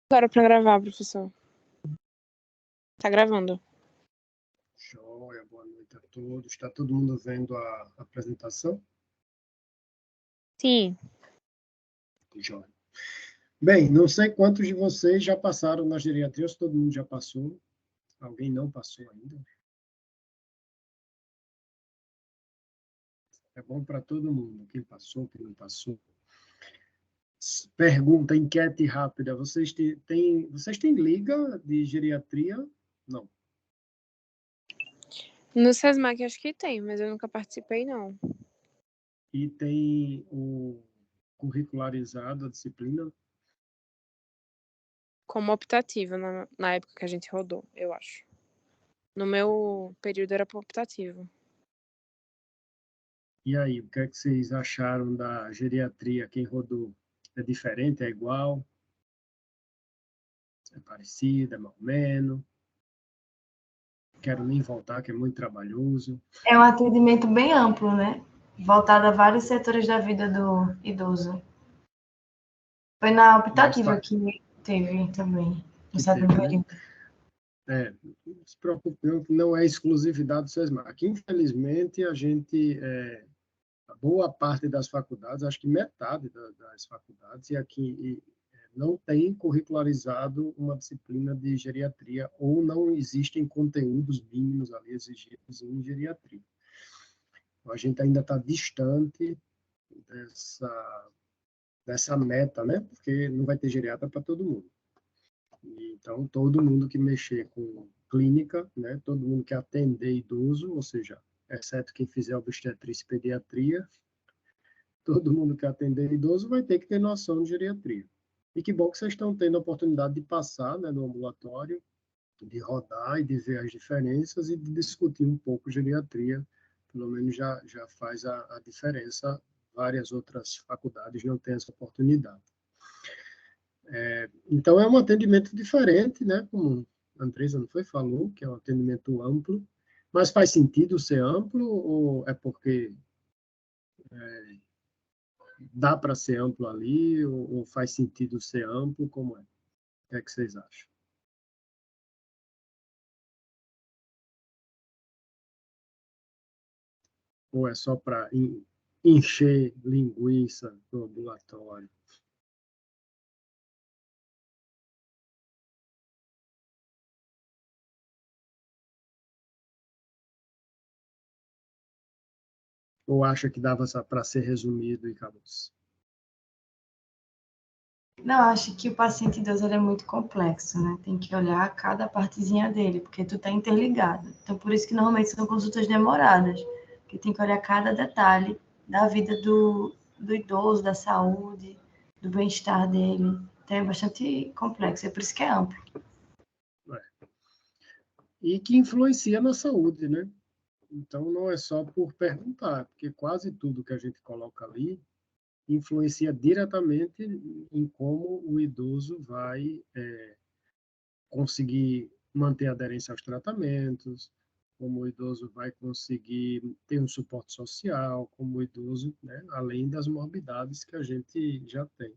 Agora para gravar, professor. Tá gravando. Joia, boa noite a todos. Está todo mundo vendo a apresentação? Sim. Joia. Bem, não sei quantos de vocês já passaram na geriatria, se todo mundo já passou. Alguém não passou ainda? É bom para todo mundo, quem passou, quem não passou. Pergunta, enquete rápida. Vocês têm liga de geriatria? Não. No SESMAC acho que tem, mas eu nunca participei, não. E tem o curricularizado, a disciplina? Como optativa, na época que a gente rodou, eu acho. No meu período era optativo. E aí, o que é que vocês acharam da geriatria, quem rodou? É diferente, é igual? É parecido, é mais ou menos? Quero nem voltar, que é muito trabalhoso. É um atendimento bem amplo, né? Voltado a vários setores da vida do idoso. Foi na optativa que teve também, no sétimo período. Não se preocupe, não é exclusividade do SESMAC. Infelizmente, a boa parte das faculdades, acho que metade das faculdades, e aqui não tem curricularizado uma disciplina de geriatria, ou não existem conteúdos mínimos ali exigidos em geriatria. Então, a gente ainda está distante dessa meta, né? Porque não vai ter geriatra para todo mundo. Então, todo mundo que mexer com clínica, né? Todo mundo que atender idoso, ou seja, exceto quem fizer obstetrícia e pediatria, todo mundo que atender idoso vai ter que ter noção de geriatria. E que bom que vocês estão tendo a oportunidade de passar, né, no ambulatório, de rodar e de ver as diferenças e de discutir um pouco geriatria. Pelo menos já faz a diferença. Várias outras faculdades não têm essa oportunidade. Então, é um atendimento diferente, né? Como a Andresa não falou, que é um atendimento amplo. Mas faz sentido ser amplo ou é porque dá para ser amplo ali ou faz sentido ser amplo? Como é? O que é que vocês acham? Ou é só para encher linguiça no ambulatório? Ou acha que dava para ser resumido e acabou? Não, acho que o paciente idoso é muito complexo, né? Tem que olhar cada partezinha dele, porque tudo está interligado. Então, por isso que normalmente são consultas demoradas, porque tem que olhar cada detalhe da vida do idoso, da saúde, do bem-estar dele. Então, é bastante complexo, é por isso que é amplo. E que influencia na saúde, né? Então, não é só por perguntar, porque quase tudo que a gente coloca ali influencia diretamente em como o idoso vai conseguir manter a aderência aos tratamentos, como o idoso vai conseguir ter um suporte social, como o idoso, né, além das morbidades que a gente já tem.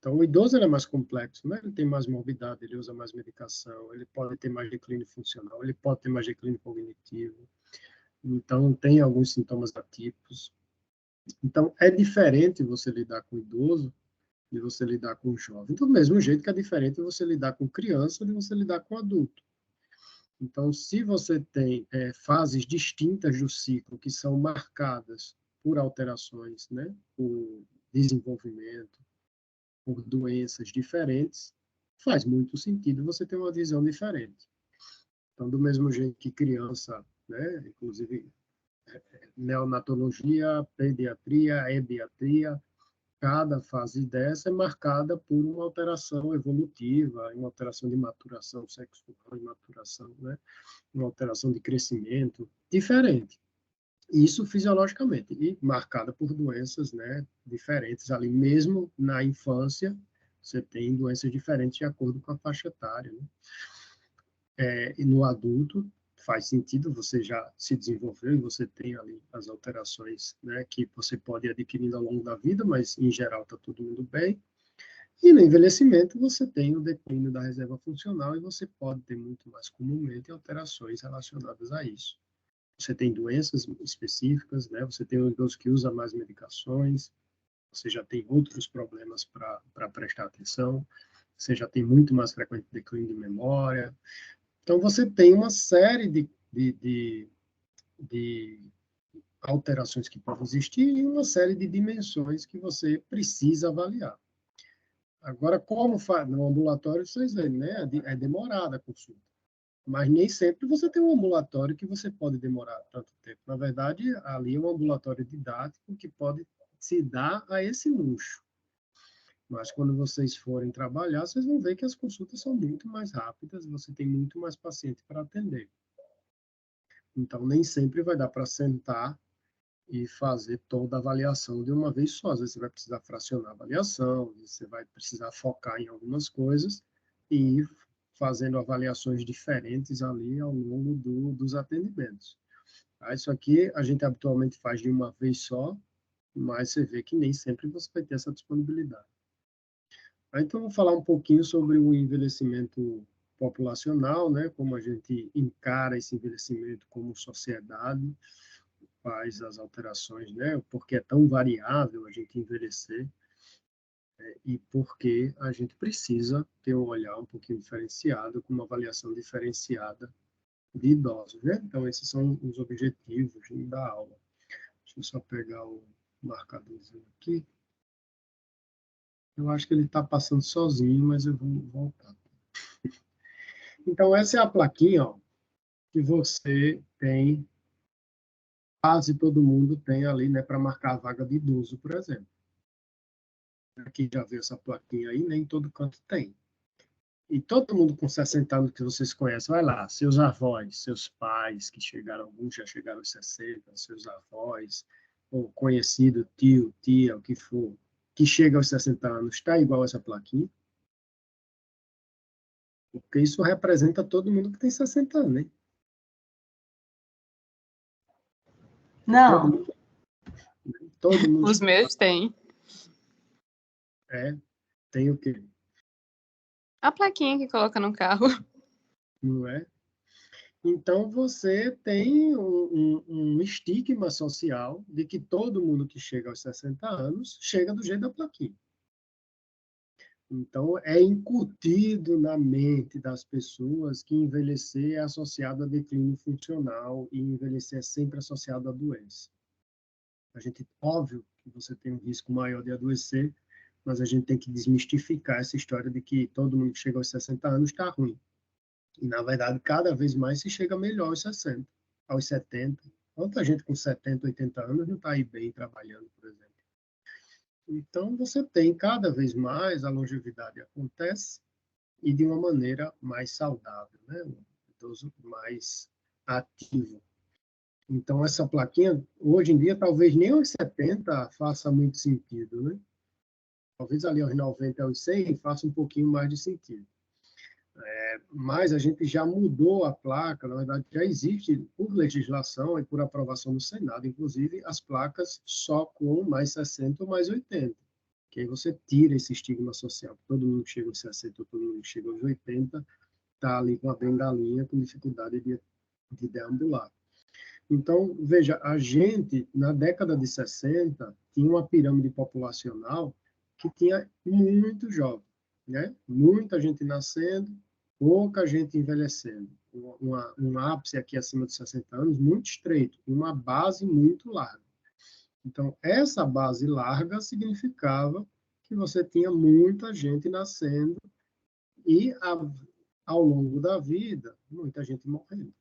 Então, o idoso é mais complexo, né? Ele tem mais morbidade, ele usa mais medicação, ele pode ter mais declínio funcional, ele pode ter mais declínio cognitivo. Então, tem alguns sintomas atípicos. Então, é diferente você lidar com o idoso de você lidar com o jovem. Do mesmo jeito que é diferente você lidar com criança de você lidar com adulto. Então, se você tem fases distintas do ciclo que são marcadas por alterações, né, por desenvolvimento, por doenças diferentes, faz muito sentido você ter uma visão diferente. Então, do mesmo jeito que criança, né, inclusive neonatologia, pediatria, ediatria, cada fase dessa é marcada por uma alteração evolutiva, uma alteração de maturação sexual, de maturação, né? Uma alteração de crescimento diferente. Isso fisiologicamente, e marcada por doenças, né, diferentes ali, mesmo na infância, você tem doenças diferentes de acordo com a faixa etária, né? E no adulto, faz sentido, você já se desenvolveu e você tem ali as alterações, né, que você pode ir adquirindo ao longo da vida, mas em geral está todo mundo bem. E no envelhecimento você tem o declínio da reserva funcional e você pode ter muito mais comumente alterações relacionadas a isso. Você tem doenças específicas, né? Você tem o idoso que usa mais medicações, você já tem outros problemas para prestar atenção, você já tem muito mais frequente declínio de memória. Então, você tem uma série de alterações que podem existir e uma série de dimensões que você precisa avaliar. Agora, como faz no ambulatório, vocês veem, né? É demorada a consulta. Mas nem sempre você tem um ambulatório que você pode demorar tanto tempo. Na verdade, ali é um ambulatório didático que pode se dar a esse luxo. Mas quando vocês forem trabalhar, vocês vão ver que as consultas são muito mais rápidas, você tem muito mais paciente para atender. Então, nem sempre vai dar para sentar e fazer toda a avaliação de uma vez só. Às vezes você vai precisar fracionar a avaliação, você vai precisar focar em algumas coisas e ir fazendo avaliações diferentes ali ao longo dos atendimentos. Isso aqui a gente habitualmente faz de uma vez só, mas você vê que nem sempre você vai ter essa disponibilidade. Então, vou falar um pouquinho sobre o envelhecimento populacional, né? Como a gente encara esse envelhecimento como sociedade, quais as alterações, né? Porque é tão variável a gente envelhecer, e porque a gente precisa ter um olhar um pouquinho diferenciado, com uma avaliação diferenciada de idosos, né? Então, esses são os objetivos da aula. Deixa eu só pegar o marcadorzinho aqui. Eu acho que ele está passando sozinho, mas eu vou voltar. Então, essa é a plaquinha, ó, que você tem, quase todo mundo tem ali, né, para marcar a vaga de idoso, por exemplo. Aqui já viu essa plaquinha aí, nem todo canto tem. E todo mundo com 60 anos que vocês conhecem, vai lá, seus avós, seus pais, que chegaram, alguns já chegaram aos 60, seus avós, ou conhecido, tio, tia, o que for, que chega aos 60 anos, está igual essa plaquinha? Porque isso representa todo mundo que tem 60 anos, né? Não. Todo mundo Os meus têm. tem o quê? A plaquinha que coloca no carro. Não é? Então, você tem um estigma social de que todo mundo que chega aos 60 anos chega do jeito da plaquinha. Então, é incutido na mente das pessoas que envelhecer é associado a declínio funcional e envelhecer é sempre associado à doença. Óbvio que você tem um risco maior de adoecer, mas a gente tem que desmistificar essa história de que todo mundo que chega aos 60 anos está ruim. E, na verdade, cada vez mais se chega melhor aos 60, aos 70. Quanta gente com 70, 80 anos não está aí bem trabalhando, por exemplo. Então, você tem cada vez mais a longevidade acontece e de uma maneira mais saudável, né? Um idoso mais ativo. Então, essa plaquinha, hoje em dia, talvez nem aos 70 faça muito sentido, né? Talvez ali aos 90, aos 100 faça um pouquinho mais de sentido. Mas a gente já mudou a placa, na verdade já existe por legislação e por aprovação do Senado, inclusive as placas só com mais 60 ou mais 80, que aí você tira esse estigma social, todo mundo que chega aos 60, todo mundo que chega aos 80, está ali com a bengalinha, com dificuldade de deambular. Então, veja, a gente, na década de 60, tinha uma pirâmide populacional que tinha muito jovem, né? Muita gente nascendo, pouca gente envelhecendo. Um ápice aqui acima de 60 anos muito estreito, uma base muito larga. Então, essa base larga significava que você tinha muita gente nascendo e, ao longo da vida, muita gente morrendo.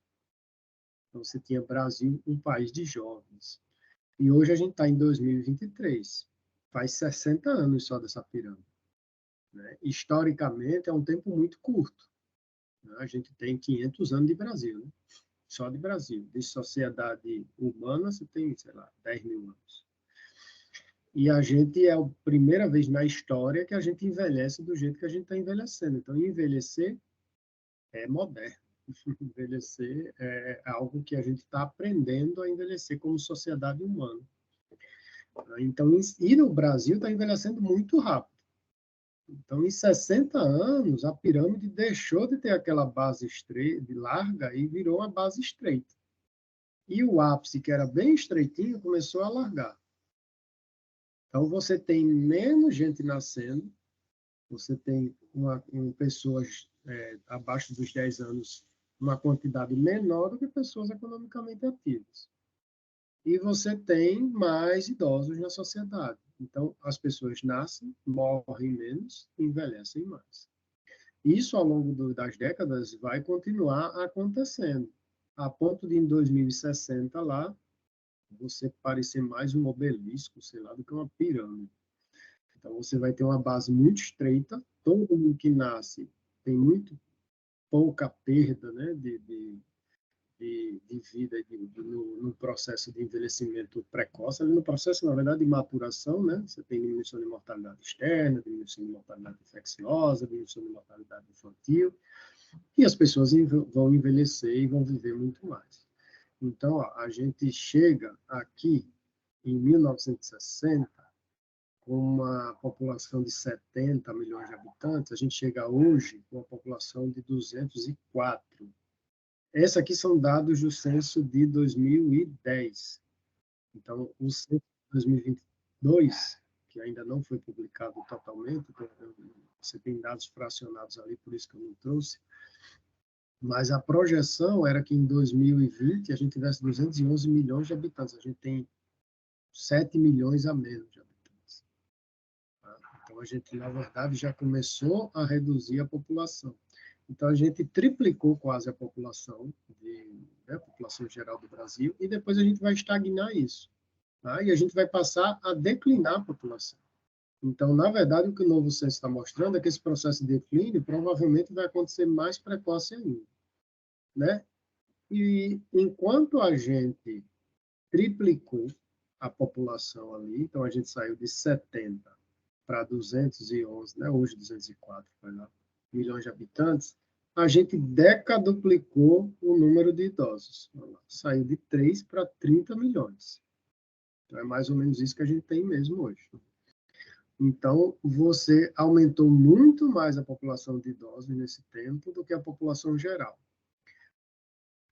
Então, você tinha Brasil, um país de jovens. E hoje a gente está em 2023. Faz 60 anos só dessa pirâmide. Né? Historicamente, é um tempo muito curto. Né? A gente tem 500 anos de Brasil, né? Só de Brasil. De sociedade humana, você tem, sei lá, 10 mil anos. E a gente é a primeira vez na história que a gente envelhece do jeito que a gente está envelhecendo. Então, envelhecer é moderno. Envelhecer é algo que a gente está aprendendo a envelhecer como sociedade humana. Então, e no Brasil está envelhecendo muito rápido. Então, em 60 anos, a pirâmide deixou de ter aquela base larga e virou uma base estreita. E o ápice, que era bem estreitinho, começou a alargar. Então, você tem menos gente nascendo, você tem pessoas abaixo dos 10 anos, uma quantidade menor do que pessoas economicamente ativas. E você tem mais idosos na sociedade. Então, as pessoas nascem, morrem menos, envelhecem mais. Isso, ao longo das décadas, vai continuar acontecendo, a ponto de, em 2060, lá, você parecer mais um obelisco, sei lá, do que uma pirâmide. Então, você vai ter uma base muito estreita, todo mundo que nasce tem muito pouca perda, né, de vida no processo de envelhecimento precoce, no processo, na verdade, de maturação, né? Você tem diminuição de mortalidade externa, diminuição de mortalidade infecciosa, diminuição de mortalidade infantil, e as pessoas vão envelhecer e vão viver muito mais. Então, ó, a gente chega aqui em 1960 com uma população de 70 milhões de habitantes, a gente chega hoje com uma população de 204. Esses aqui são dados do censo de 2010. Então, o censo de 2022, que ainda não foi publicado totalmente, você tem dados fracionados ali, por isso que eu não trouxe, mas a projeção era que em 2020 a gente tivesse 211 milhões de habitantes. A gente tem 7 milhões a menos de habitantes. Então, a gente, na verdade, já começou a reduzir a população. Então, a gente triplicou quase a população, a população geral do Brasil, e depois a gente vai estagnar isso. Tá? E a gente vai passar a declinar a população. Então, na verdade, o que o novo censo está mostrando é que esse processo de declínio provavelmente vai acontecer mais precoce ainda. Né? E enquanto a gente triplicou a população ali, então a gente saiu de 70 para 211, né? Hoje 204 milhões de habitantes, a gente decaduplicou o número de idosos. Saiu de 3 para 30 milhões. Então, é mais ou menos isso que a gente tem mesmo hoje. Então, você aumentou muito mais a população de idosos nesse tempo do que a população geral.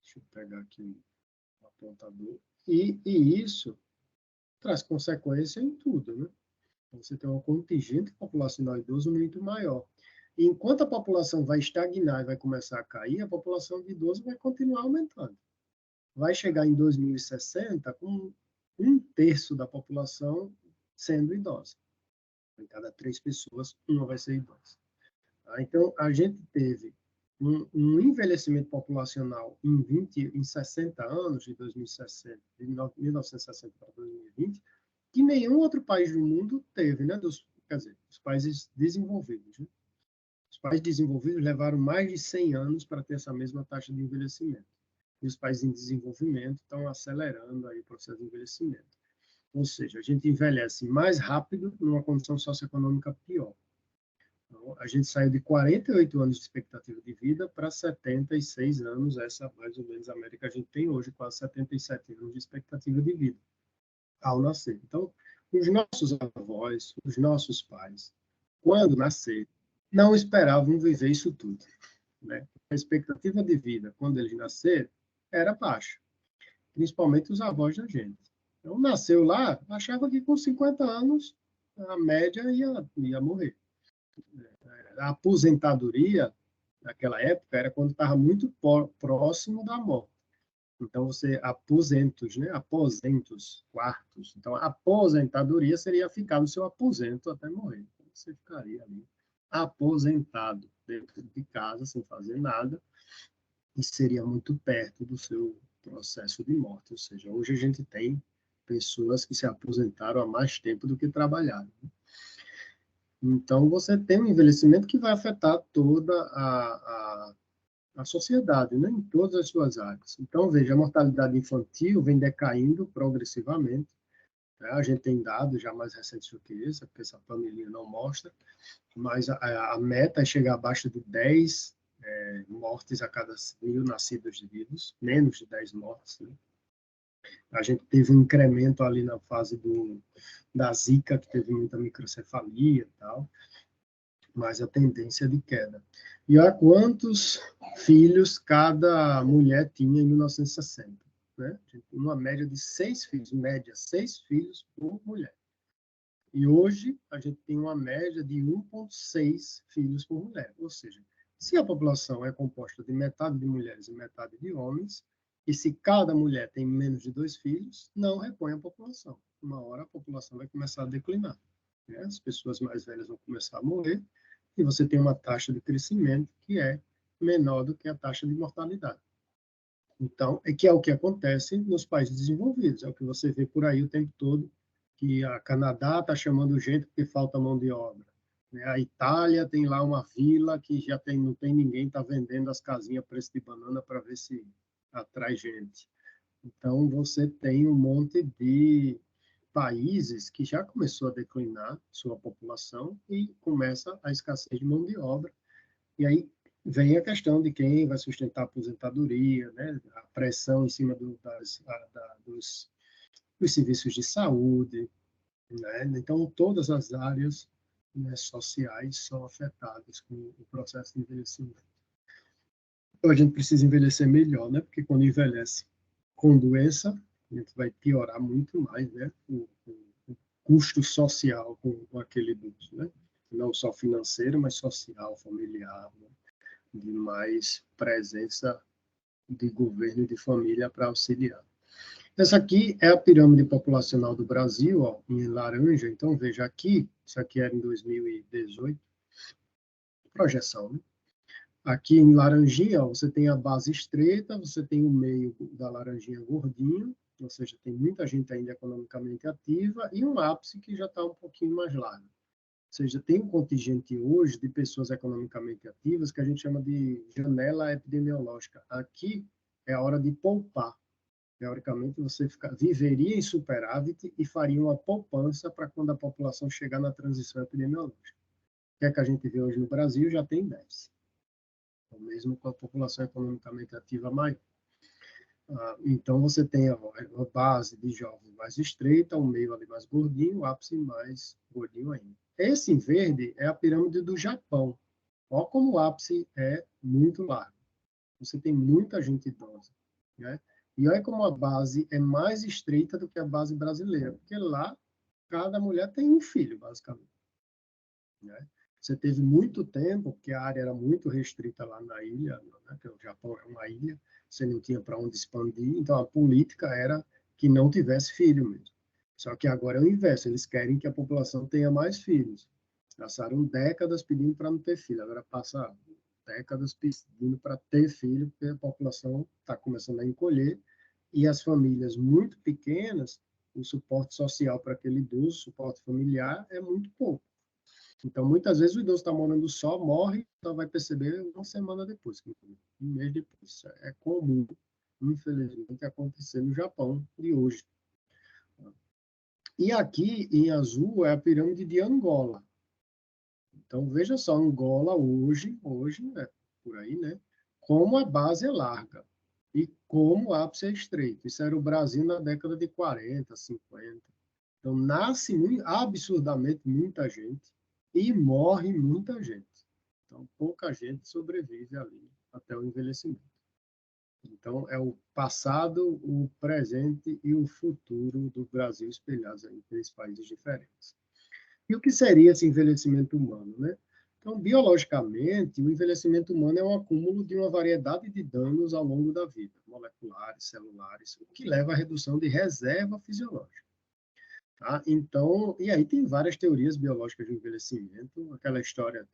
Deixa eu pegar aqui o apontador. E isso traz consequência em tudo, né? Você tem um contingente populacional idoso muito maior. E enquanto a população vai estagnar e vai começar a cair, a população de idosos vai continuar aumentando. Vai chegar em 2060 com 1/3 da população sendo idosa. Em cada 3 pessoas, uma vai ser idosa. Então, a gente teve um envelhecimento populacional em 60 anos, de 1960 para 2020, que nenhum outro país do mundo teve, né? Quer dizer, os países desenvolvidos. Né? Os países desenvolvidos levaram mais de 100 anos para ter essa mesma taxa de envelhecimento. E os países em desenvolvimento estão acelerando aí o processo de envelhecimento. Ou seja, a gente envelhece mais rápido numa condição socioeconômica pior. Então, a gente saiu de 48 anos de expectativa de vida para 76 anos, essa mais ou menos a média que a gente tem hoje, quase 77 anos de expectativa de vida ao nascer. Então, os nossos avós, os nossos pais, quando nasceram, não esperavam viver isso tudo. Né? A expectativa de vida, quando eles nasceram, era baixa, principalmente os avós da gente. Então, nasceu lá, achava que com 50 anos, a média ia morrer. A aposentadoria, naquela época, era quando estava muito próximo da morte. Então, você, aposentos, né? Aposentos, quartos. Então, a aposentadoria seria ficar no seu aposento até morrer. Então, você ficaria ali aposentado dentro de casa, sem fazer nada, e seria muito perto do seu processo de morte. Ou seja, hoje a gente tem pessoas que se aposentaram há mais tempo do que trabalharam. Então, você tem um envelhecimento que vai afetar toda a sociedade, né? Em todas as suas áreas. Então, veja, a mortalidade infantil vem decaindo progressivamente. Né? A gente tem dados já mais recentes do que esse, porque essa planilha não mostra, mas a meta é chegar abaixo de 10 mortes a cada 1.000 nascidos vivos, menos de 10 mortes. Né? A gente teve um incremento ali na fase da Zika, que teve muita microcefalia e tal, mais a tendência de queda. E olha quantos filhos cada mulher tinha em 1960. Né? Uma média de 6 filhos, média 6 filhos por mulher. E hoje a gente tem uma média de 1,6 filhos por mulher. Ou seja, se a população é composta de metade de mulheres e metade de homens, e se cada mulher tem menos de 2 filhos, não repõe a população. Uma hora a população vai começar a declinar. Né? As pessoas mais velhas vão começar a morrer, e você tem uma taxa de crescimento que é menor do que a taxa de mortalidade. Então, que é o que acontece nos países desenvolvidos, é o que você vê por aí o tempo todo, que a Canadá está chamando gente porque falta mão de obra. Né? A Itália tem lá uma vila que já não tem ninguém, está vendendo as casinhas a preço de banana para ver se atrai gente. Então, você tem um monte de países que já começou a declinar sua população e começa a escassez de mão de obra. E aí vem a questão de quem vai sustentar a aposentadoria, né? A pressão em cima dos serviços de saúde. Né? Então, todas as áreas, né, sociais são afetadas com o processo de envelhecimento. Então, a gente precisa envelhecer melhor, né? Porque quando envelhece com doença, a gente vai piorar muito mais, né? O custo social com aquele idoso, né? Não só financeiro, mas social, familiar, né? De mais presença de governo e de família para auxiliar. Essa aqui é a pirâmide populacional do Brasil, ó, em laranja. Então, veja aqui, isso aqui era em 2018, projeção, né? Aqui em laranjinha, ó, você tem a base estreita, você tem o meio da laranjinha gordinho, ou seja, tem muita gente ainda economicamente ativa, e um ápice que já está um pouquinho mais largo. Ou seja, tem um contingente hoje de pessoas economicamente ativas que a gente chama de janela epidemiológica. Aqui é a hora de poupar. Teoricamente, você viveria em superávit e faria uma poupança para quando a população chegar na transição epidemiológica. O que é que a gente vê hoje no Brasil? Já tem 10. Então, mesmo com a população economicamente ativa maior. Então, você tem a base de jovens mais estreita, o meio ali mais gordinho, o ápice mais gordinho ainda. Esse em verde é a pirâmide do Japão. Olha como o ápice é muito largo. Você tem muita gente idosa. Né? E olha como a base é mais estreita do que a base brasileira, porque lá cada mulher tem um filho, basicamente. Né? Você teve muito tempo, porque a área era muito restrita lá na ilha, né? Porque o Japão é uma ilha, você não tinha para onde expandir, então a política era que não tivesse filho mesmo. Só que agora é o inverso, eles querem que a população tenha mais filhos. Passaram décadas pedindo para não ter filho, agora passa décadas pedindo para ter filho, porque a população está começando a encolher, e as famílias muito pequenas, o suporte social para aquele idoso, o suporte familiar, é muito pouco. Então, muitas vezes o idoso está morando só, morre, só vai perceber uma semana depois, um mês depois. Isso é comum, infelizmente, acontecer no Japão de hoje. E aqui, em azul, é a pirâmide de Angola. Então, veja só, Angola hoje, né, por aí, né, como a base é larga e como o ápice é estreito. Isso era o Brasil na década de 40, 50. Então, nasce absurdamente muita gente e morre muita gente. Então, pouca gente sobrevive ali até o envelhecimento. Então, é o passado, o presente e o futuro do Brasil espelhados em 3 países diferentes. E o que seria esse envelhecimento humano, né? Então, biologicamente, o envelhecimento humano é um acúmulo de uma variedade de danos ao longo da vida, moleculares, celulares, o que leva à redução de reserva fisiológica. Tá? Então, e aí tem várias teorias biológicas de envelhecimento, aquela história,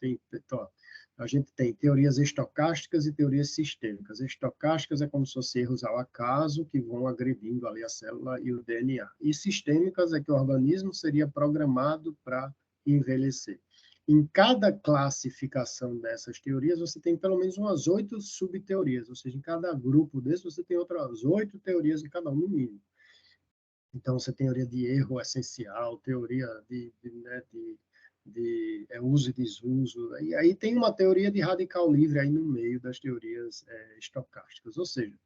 a gente tem teorias estocásticas e teorias sistêmicas. Estocásticas é como se fossem erros ao acaso que vão agredindo ali a célula e o DNA. E sistêmicas é que o organismo seria programado para envelhecer. Em cada classificação dessas teorias, você tem pelo menos umas 8 subteorias, ou seja, em cada grupo desse você tem outras 8 teorias em cada um, no mínimo. Então, você tem teoria de erro essencial, teoria de uso e desuso, e aí tem uma teoria de radical livre aí no meio das teorias estocásticas. Ou seja,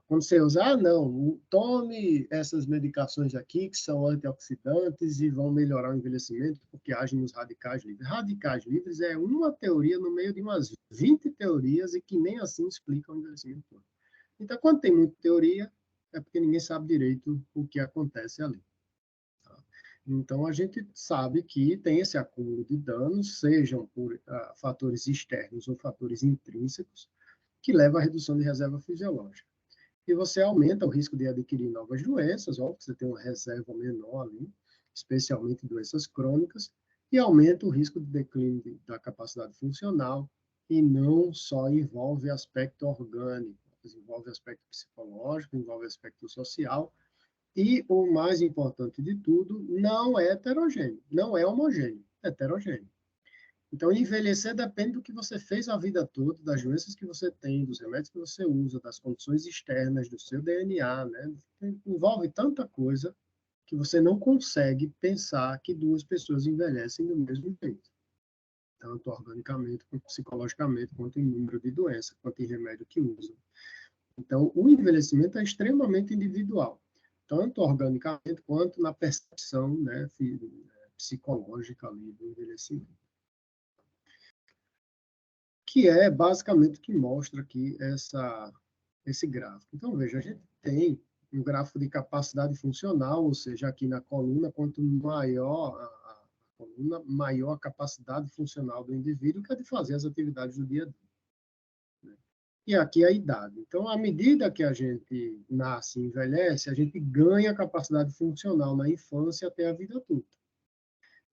Quando você usa, não, tome essas medicações aqui, que são antioxidantes e vão melhorar o envelhecimento, porque agem nos radicais livres. Radicais livres é uma teoria no meio de umas 20 teorias e que nem assim explicam o envelhecimento todo. Então, quando tem muita teoria, é porque ninguém sabe direito o que acontece ali. Tá? Então, a gente sabe que tem esse acúmulo de danos, sejam por fatores externos ou fatores intrínsecos, que leva à redução de reserva fisiológica. E você aumenta o risco de adquirir novas doenças, óbvio, você tem uma reserva menor ali, especialmente doenças crônicas, e aumenta o risco de declínio da capacidade funcional, e não só envolve aspecto orgânico, envolve aspecto psicológico, envolve aspecto social, e o mais importante de tudo, não é heterogêneo, não é homogêneo, é heterogêneo. Então, envelhecer depende do que você fez a vida toda, das doenças que você tem, dos remédios que você usa, das condições externas, do seu DNA, né? Envolve tanta coisa que você não consegue pensar que duas pessoas envelhecem do mesmo jeito. Tanto organicamente, quanto psicologicamente, quanto em número de doenças, quanto em remédio que usam. Então, o envelhecimento é extremamente individual, tanto organicamente quanto na percepção, né, psicológica ali do envelhecimento. Que é basicamente o que mostra aqui esse gráfico. Então, veja, a gente tem um gráfico de capacidade funcional, ou seja, aqui na coluna, quanto maior a coluna, maior a capacidade funcional do indivíduo, que é de fazer as atividades do dia a dia. E aqui a idade. Então, à medida que a gente nasce e envelhece, a gente ganha capacidade funcional na infância até a vida adulta.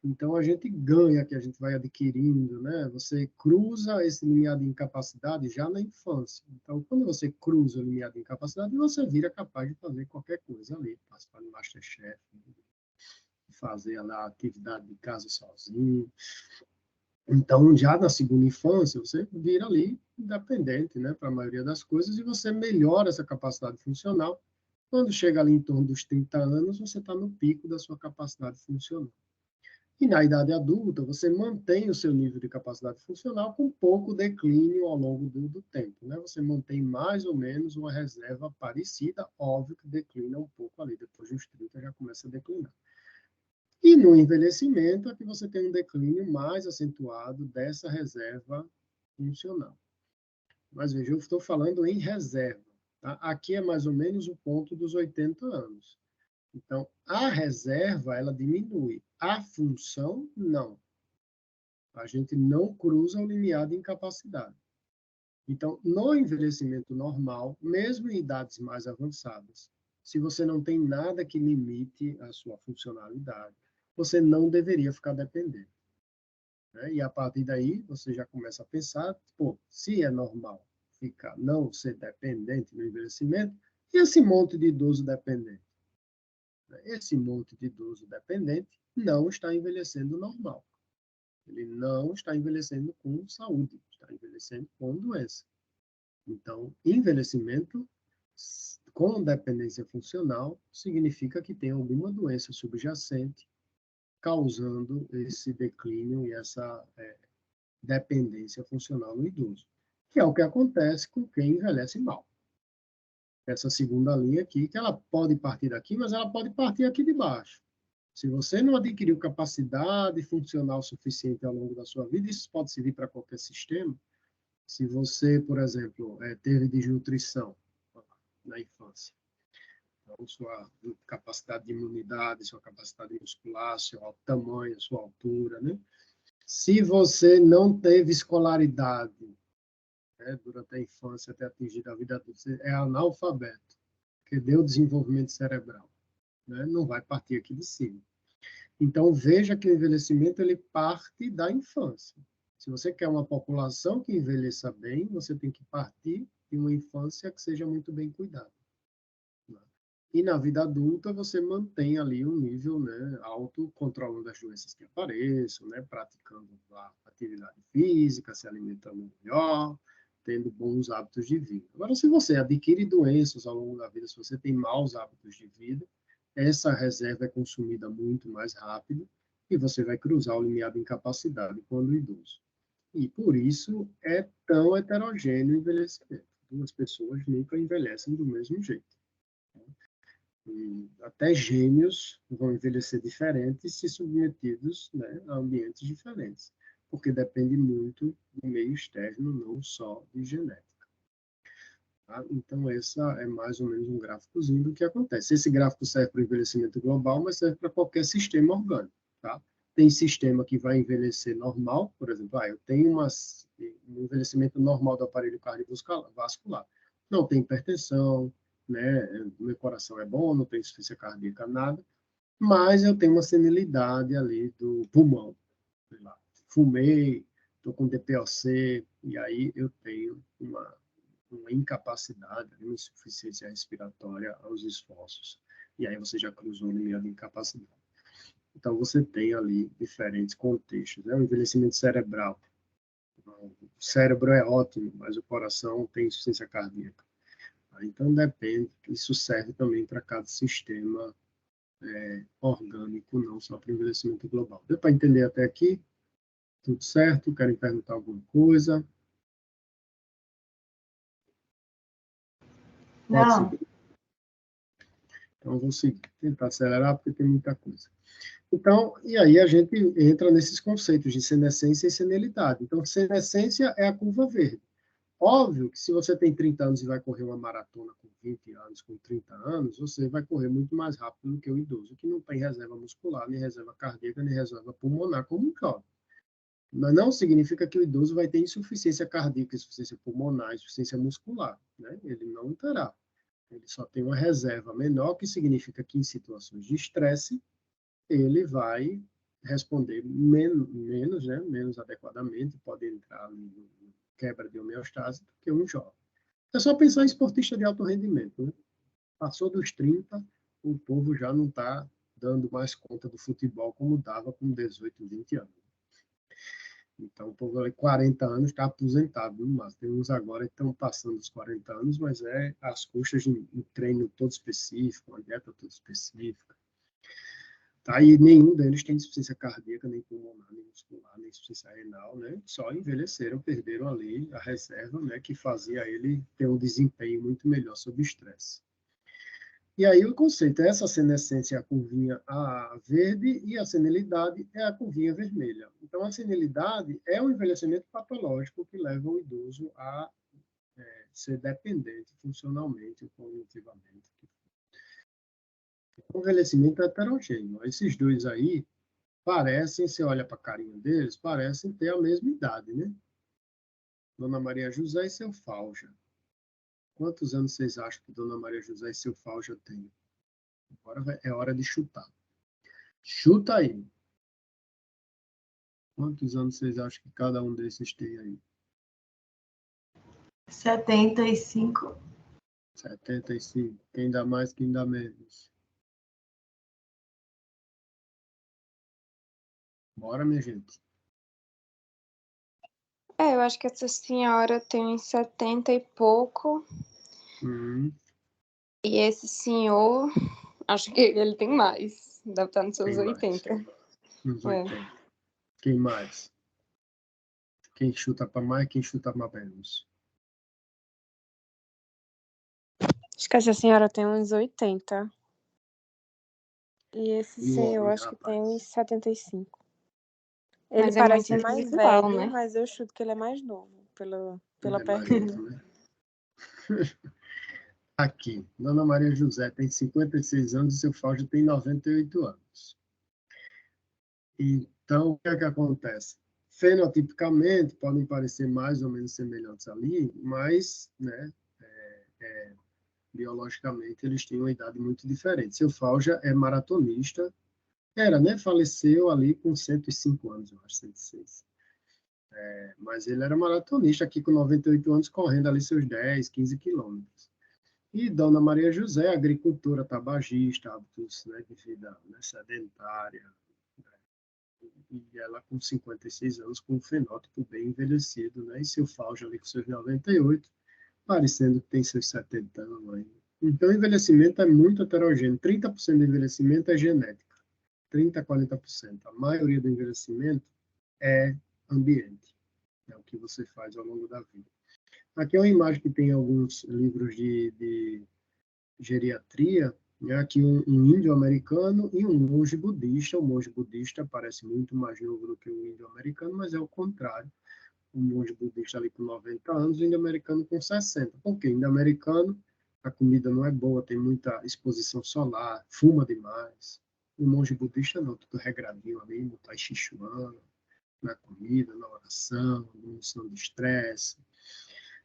Então, a gente ganha, que a gente vai adquirindo, né? Você cruza esse limiar de incapacidade já na infância. Então, quando você cruza o limiar de incapacidade, você vira capaz de fazer qualquer coisa ali, participar do MasterChef, fazer lá a atividade de casa sozinho. Então, já na segunda infância, você vira ali independente, né, para a maioria das coisas, e você melhora essa capacidade funcional. Quando chega ali em torno dos 30 anos, você está no pico da sua capacidade funcional. E na idade adulta, você mantém o seu nível de capacidade funcional com pouco declínio ao longo do tempo. Né? Você mantém mais ou menos uma reserva parecida, óbvio que declina um pouco ali, depois dos 30 já começa a declinar. E no envelhecimento é que você tem um declínio mais acentuado dessa reserva funcional. Mas veja, eu estou falando em reserva. Tá? Aqui é mais ou menos o ponto dos 80 anos. Então, a reserva, ela diminui. A função, não. A gente não cruza o limiar de incapacidade. Então, no envelhecimento normal, mesmo em idades mais avançadas, se você não tem nada que limite a sua funcionalidade, você não deveria ficar dependente. Né? E a partir daí, você já começa a pensar, pô, se é normal não ser dependente no envelhecimento, e esse monte de idoso dependente? Esse monte de idoso dependente não está envelhecendo normal. Ele não está envelhecendo com saúde, está envelhecendo com doença. Então, envelhecimento com dependência funcional significa que tem alguma doença subjacente causando esse declínio e essa dependência funcional no idoso, que é o que acontece com quem envelhece mal. Essa segunda linha aqui, que ela pode partir daqui, mas ela pode partir aqui de baixo. Se você não adquiriu capacidade funcional suficiente ao longo da sua vida, isso pode servir para qualquer sistema. Se você, por exemplo, teve desnutrição na infância, então sua capacidade de imunidade, sua capacidade muscular, seu tamanho, sua altura, né? Se você não teve escolaridade, né, durante a infância até atingir a vida adulta, você é analfabeto, perdeu o desenvolvimento cerebral, né? Não vai partir aqui de cima. Então, veja que o envelhecimento ele parte da infância. Se você quer uma população que envelheça bem, você tem que partir de uma infância que seja muito bem cuidada. E na vida adulta, você mantém ali um nível, né, alto, controlando as doenças que apareçam, né, praticando a atividade física, se alimentando melhor, tendo bons hábitos de vida. Agora, se você adquire doenças ao longo da vida, se você tem maus hábitos de vida, essa reserva é consumida muito mais rápido e você vai cruzar o limiar de incapacidade quando idoso. E por isso é tão heterogêneo o envelhecimento. duas pessoas nunca envelhecem do mesmo jeito. E até gêmeos vão envelhecer diferentes se submetidos, né, a ambientes diferentes, porque depende muito do meio externo, não só de genética. Tá? Então, esse é mais ou menos um gráficozinho do que acontece. Esse gráfico serve para o envelhecimento global, mas serve para qualquer sistema orgânico. Tá? Tem sistema que vai envelhecer normal, por exemplo, eu tenho um envelhecimento normal do aparelho cardiovascular. Não tem hipertensão, né? Meu coração é bom, não tem insuficiência cardíaca, nada, mas eu tenho uma senilidade ali do pulmão. Sei lá, fumei, estou com DPOC, e aí eu tenho uma incapacidade, uma insuficiência respiratória aos esforços. E aí você já cruzou o limiar de incapacidade. Então, você tem ali diferentes contextos. Né? O envelhecimento cerebral. O cérebro é ótimo, mas o coração tem insuficiência cardíaca. Então, depende. Isso serve também para cada sistema orgânico, não só para o envelhecimento global. Deu para entender até aqui? Tudo certo? Querem perguntar alguma coisa? Pode Não. seguir. Então, eu vou seguir. Tentar acelerar, porque tem muita coisa. Então, e aí a gente entra nesses conceitos de senescência e senilidade. Então, senescência é a curva verde. Óbvio que se você tem 30 anos e vai correr uma maratona com 20 anos, com 30 anos, você vai correr muito mais rápido do que o idoso, que não tem reserva muscular, nem reserva cardíaca, nem reserva pulmonar, como um jovem. Mas não significa que o idoso vai ter insuficiência cardíaca, insuficiência pulmonar, insuficiência muscular. Né? Ele não terá. Ele só tem uma reserva menor, que significa que em situações de estresse, ele vai responder menos, né, menos adequadamente, pode entrar em quebra de homeostase do que um jovem. É só pensar em esportista de alto rendimento. Né? Passou dos 30, o povo já não está dando mais conta do futebol como dava com 18, 20 anos. Então, o povo ali, 40 anos, está aposentado, no máximo. Tem uns agora que estão passando os 40 anos, mas é às custas de um treino todo específico, uma dieta toda específica. Tá? E nenhum deles tem insuficiência cardíaca, nem pulmonar, nem muscular, nem insuficiência renal, né? Só envelheceram, perderam ali a reserva, né? Que fazia ele ter um desempenho muito melhor sob estresse. E aí o conceito é essa senescência é a curvinha verde e a senilidade é a curvinha vermelha. Então, a senilidade é um envelhecimento patológico que leva o idoso a ser dependente funcionalmente ou cognitivamente. O envelhecimento é heterogêneo. Esses dois aí parecem, você olha para a carinha deles, parecem ter a mesma idade, né? Dona Maria José e seu Fauja. Quantos anos vocês acham que Dona Maria José e seu Fauja têm? Agora é hora de chutar. Chuta aí. Quantos anos vocês acham que cada um desses tem aí? 75. 75. Quem dá mais, quem dá menos? Bora, minha gente. Eu acho que essa senhora tem uns 70 e pouco. E esse senhor, acho que ele tem mais. Deve estar nos seus Tem mais. 80. Uns 80. Quem mais? Quem chuta para mais, quem chuta para menos? Acho que essa senhora tem uns 80. E esse E o senhor, homem, acho que tem rapaz? uns 75. Ele Mas é parece muito mais individual, velho, né? mas eu chuto que ele é mais novo, Ele pela é mais pergunta. novo, né? Aqui, Dona Maria José tem 56 anos e seu Fausto tem 98 anos. Então, o que é que acontece? Fenotipicamente, podem parecer mais ou menos semelhantes ali, mas, né, biologicamente, eles têm uma idade muito diferente. Seu Fauja é maratonista, era, né? Faleceu ali com 105 anos, eu acho, 106. Mas ele era maratonista aqui com 98 anos, correndo ali seus 10, 15 quilômetros. E Dona Maria José, agricultora tabagista, hábitos, né, de vida, né, sedentária, e ela com 56 anos, com um fenótipo bem envelhecido, né, e seu Fauja ali com seus 98, parecendo que tem seus 70 anos ainda. Então, o envelhecimento é muito heterogêneo. 30% do envelhecimento é genética, 30% a 40%. A maioria do envelhecimento é ambiente, é o que você faz ao longo da vida. Aqui é uma imagem que tem alguns livros de geriatria, né? Aqui um índio americano e um monge budista. O monge budista parece muito mais novo do que o índio americano, mas é o contrário. O monge budista ali com 90 anos, o índio americano com 60. Por quê? O índio americano, a comida não é boa, tem muita exposição solar, fuma demais. O monge budista não, tudo regradinho ali, no Tai Chi Chuan, na comida, na oração, diminuição do estresse.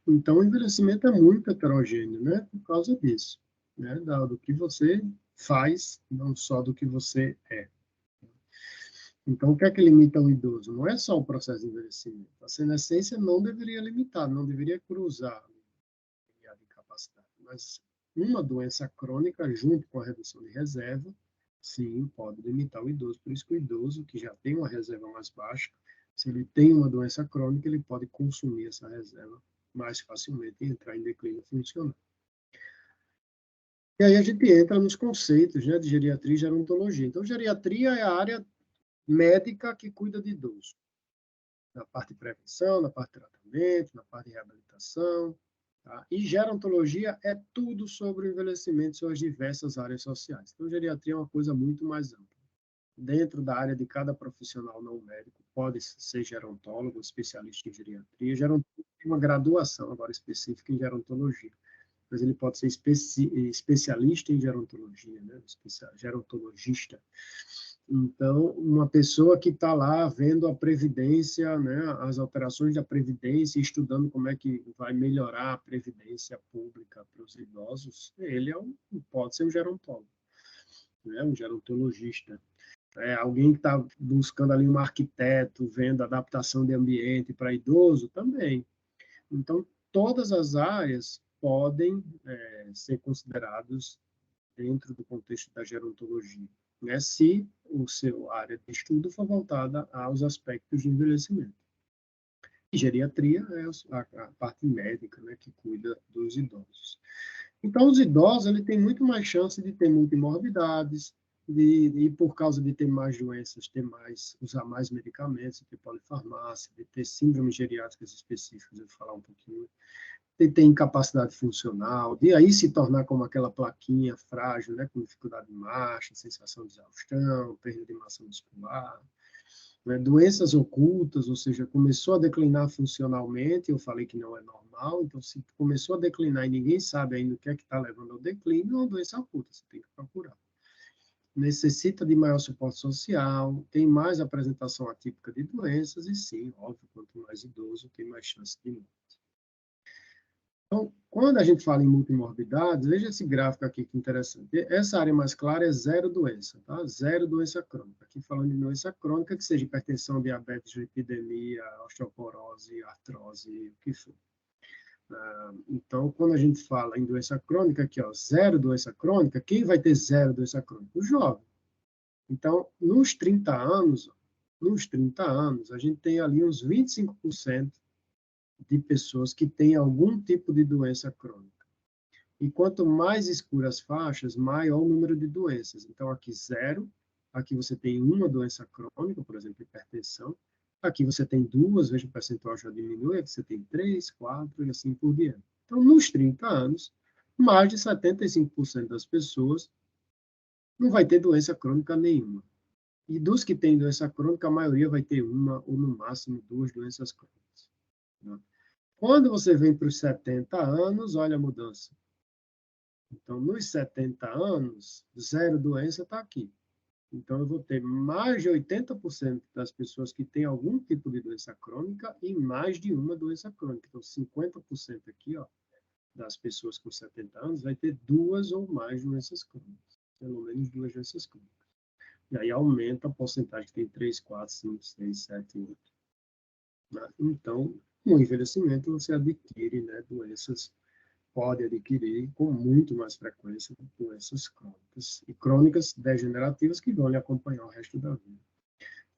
Então, o envelhecimento é muito heterogêneo, né? Por causa disso, né? Do que você faz, não só do que você é. Então, o que é que limita o idoso? Não é só o processo de envelhecimento. A senescência não deveria limitar, não deveria cruzar a limiar de capacidade. Mas uma doença crônica, junto com a redução de reserva, sim, pode limitar o idoso. Por isso que o idoso, que já tem uma reserva mais baixa, se ele tem uma doença crônica, ele pode consumir essa reserva mais facilmente e entrar em declínio funcional. E aí a gente entra nos conceitos, né, de geriatria e gerontologia. Então, geriatria é a área médica que cuida de idoso. Na parte de prevenção, na parte de tratamento, na parte de reabilitação. Tá? E gerontologia é tudo sobre o envelhecimento, suas diversas áreas sociais. Então, geriatria é uma coisa muito mais ampla. Dentro da área de cada profissional não médico, pode ser gerontólogo, especialista em geriatria. Gerontólogo tem uma graduação agora específica em gerontologia, mas ele pode ser especialista em gerontologia, né? Gerontologista. Então, uma pessoa que está lá vendo a previdência, né, as alterações da previdência, estudando como é que vai melhorar a previdência pública para os idosos, ele pode ser um gerontólogo, né, um gerontologista. Alguém que está buscando ali um arquiteto, vendo adaptação de ambiente para idoso, também. Então, todas as áreas podem ser consideradas dentro do contexto da gerontologia, né, se o seu área de estudo for voltada aos aspectos de envelhecimento. E geriatria é a parte médica, né, que cuida dos idosos. Então, os idosos ele têm muito mais chance de ter multimorbidades, e por causa de ter mais doenças, usar mais medicamentos, de ter polifarmácia, de ter síndromes geriátricas específicas, eu vou falar um pouquinho, de ter incapacidade funcional, de aí se tornar como aquela plaquinha frágil, né, com dificuldade de marcha, sensação de exaustão, perda de massa muscular, né, doenças ocultas, ou seja, começou a declinar funcionalmente, eu falei que não é normal, então se começou a declinar e ninguém sabe ainda o que é que está levando ao declínio, é uma doença oculta, você tem que procurar. Necessita de maior suporte social, tem mais apresentação atípica de doenças, e sim, óbvio, quanto mais idoso, tem mais chance de morte. Então, quando a gente fala em multimorbidades, veja esse gráfico aqui que interessante. Essa área mais clara é zero doença, tá? Zero doença crônica. Aqui falando de doença crônica, que seja hipertensão, diabetes, lipidemia, osteoporose, artrose, o que for. Então, quando a gente fala em doença crônica, aqui, ó, zero doença crônica, quem vai ter zero doença crônica? O jovem. Então, nos 30 anos, a gente tem ali uns 25% de pessoas que têm algum tipo de doença crônica. E quanto mais escuras as faixas, maior o número de doenças. Então, aqui zero, aqui você tem uma doença crônica, por exemplo, hipertensão. Aqui você tem duas, veja o percentual já diminui, aqui você tem 3, 4 e assim por diante. Então, nos 30 anos, mais de 75% das pessoas não vai ter doença crônica nenhuma. E dos que têm doença crônica, a maioria vai ter uma ou, no máximo, duas doenças crônicas. Né? Quando você vem para os 70 anos, olha a mudança. Então, nos 70 anos, zero doença está aqui. Então, eu vou ter mais de 80% das pessoas que têm algum tipo de doença crônica e mais de uma doença crônica. Então, 50% aqui, ó, das pessoas com 70 anos vai ter duas ou mais doenças crônicas. Pelo menos duas doenças crônicas. E aí aumenta a porcentagem que tem 3, 4, 5, 6, 7, 8. Né? Então, no envelhecimento, você adquire, né, doenças, pode adquirir com muito mais frequência doenças crônicas. E crônicas degenerativas que vão lhe acompanhar o resto da vida.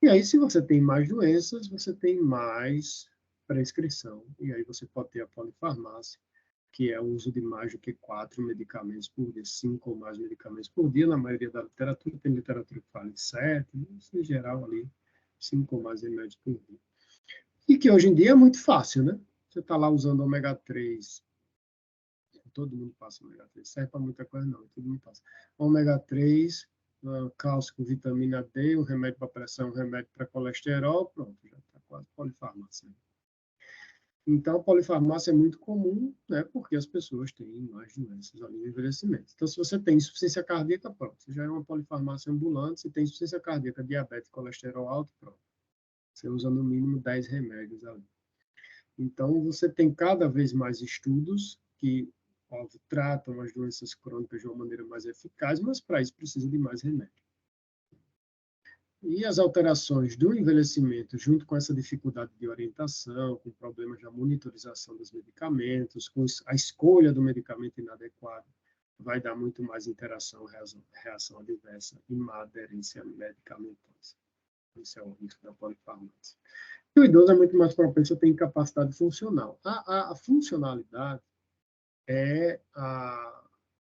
E aí, se você tem mais doenças, você tem mais prescrição. E aí você pode ter a polifarmácia, que é o uso de mais do que 4 medicamentos por dia, 5 ou mais medicamentos por dia. Na maioria da literatura, tem literatura que fala de 7, mas em geral ali, 5 ou mais remédios por dia. E que hoje em dia é muito fácil, né? Você está lá usando ômega 3, todo mundo passa ômega 3, serve para muita coisa não, todo mundo passa. Ômega 3, cálcio com vitamina D, um remédio para pressão, um remédio para colesterol, pronto, já está quase polifarmácia. Então, a polifarmácia é muito comum, né, porque as pessoas têm mais doenças ali no envelhecimento. Então, se você tem insuficiência cardíaca, pronto, você já é uma polifarmácia ambulante. Se tem insuficiência cardíaca, diabetes, colesterol alto, pronto. Você usa no mínimo 10 remédios ali. Então, você tem cada vez mais estudos que óbvio, tratam as doenças crônicas de uma maneira mais eficaz, mas para isso precisa de mais remédio. E as alterações do envelhecimento, junto com essa dificuldade de orientação, com problemas da monitorização dos medicamentos, com a escolha do medicamento inadequado, vai dar muito mais interação, reação adversa e má aderência medicamentosa. Esse é o risco da polifarmácia. E o idoso é muito mais propenso a ter incapacidade funcional. A funcionalidade é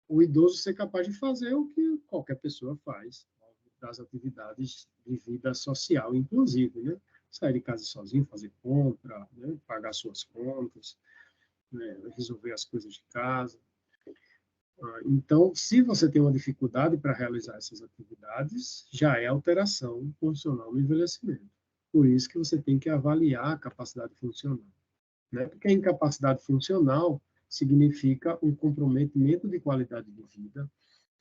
o idoso ser capaz de fazer o que qualquer pessoa faz, das atividades de vida social, inclusive, né? Sair de casa sozinho, fazer compra, né? Pagar suas contas, né? Resolver as coisas de casa. Então, se você tem uma dificuldade para realizar essas atividades, já é alteração funcional no envelhecimento. Por isso que você tem que avaliar a capacidade funcional, né? Porque a incapacidade funcional significa um comprometimento de qualidade de vida,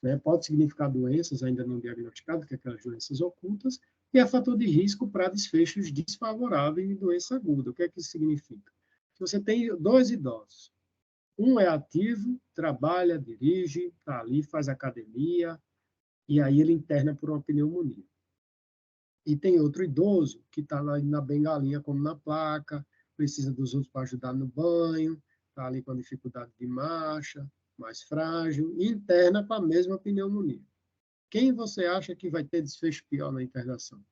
né? Pode significar doenças ainda não diagnosticadas, que é aquelas doenças ocultas, e é fator de risco para desfechos desfavoráveis de doença aguda. O que é que isso significa? Se você tem 2 idosos, um é ativo, trabalha, dirige, está ali, faz academia, e aí ele interna por uma pneumonia. E tem outro idoso que está lá na bengalinha, como na placa, precisa dos outros para ajudar no banho, está ali com dificuldade de marcha, mais frágil, e interna com a mesma pneumonia. Quem você acha que vai ter desfecho pior na internação?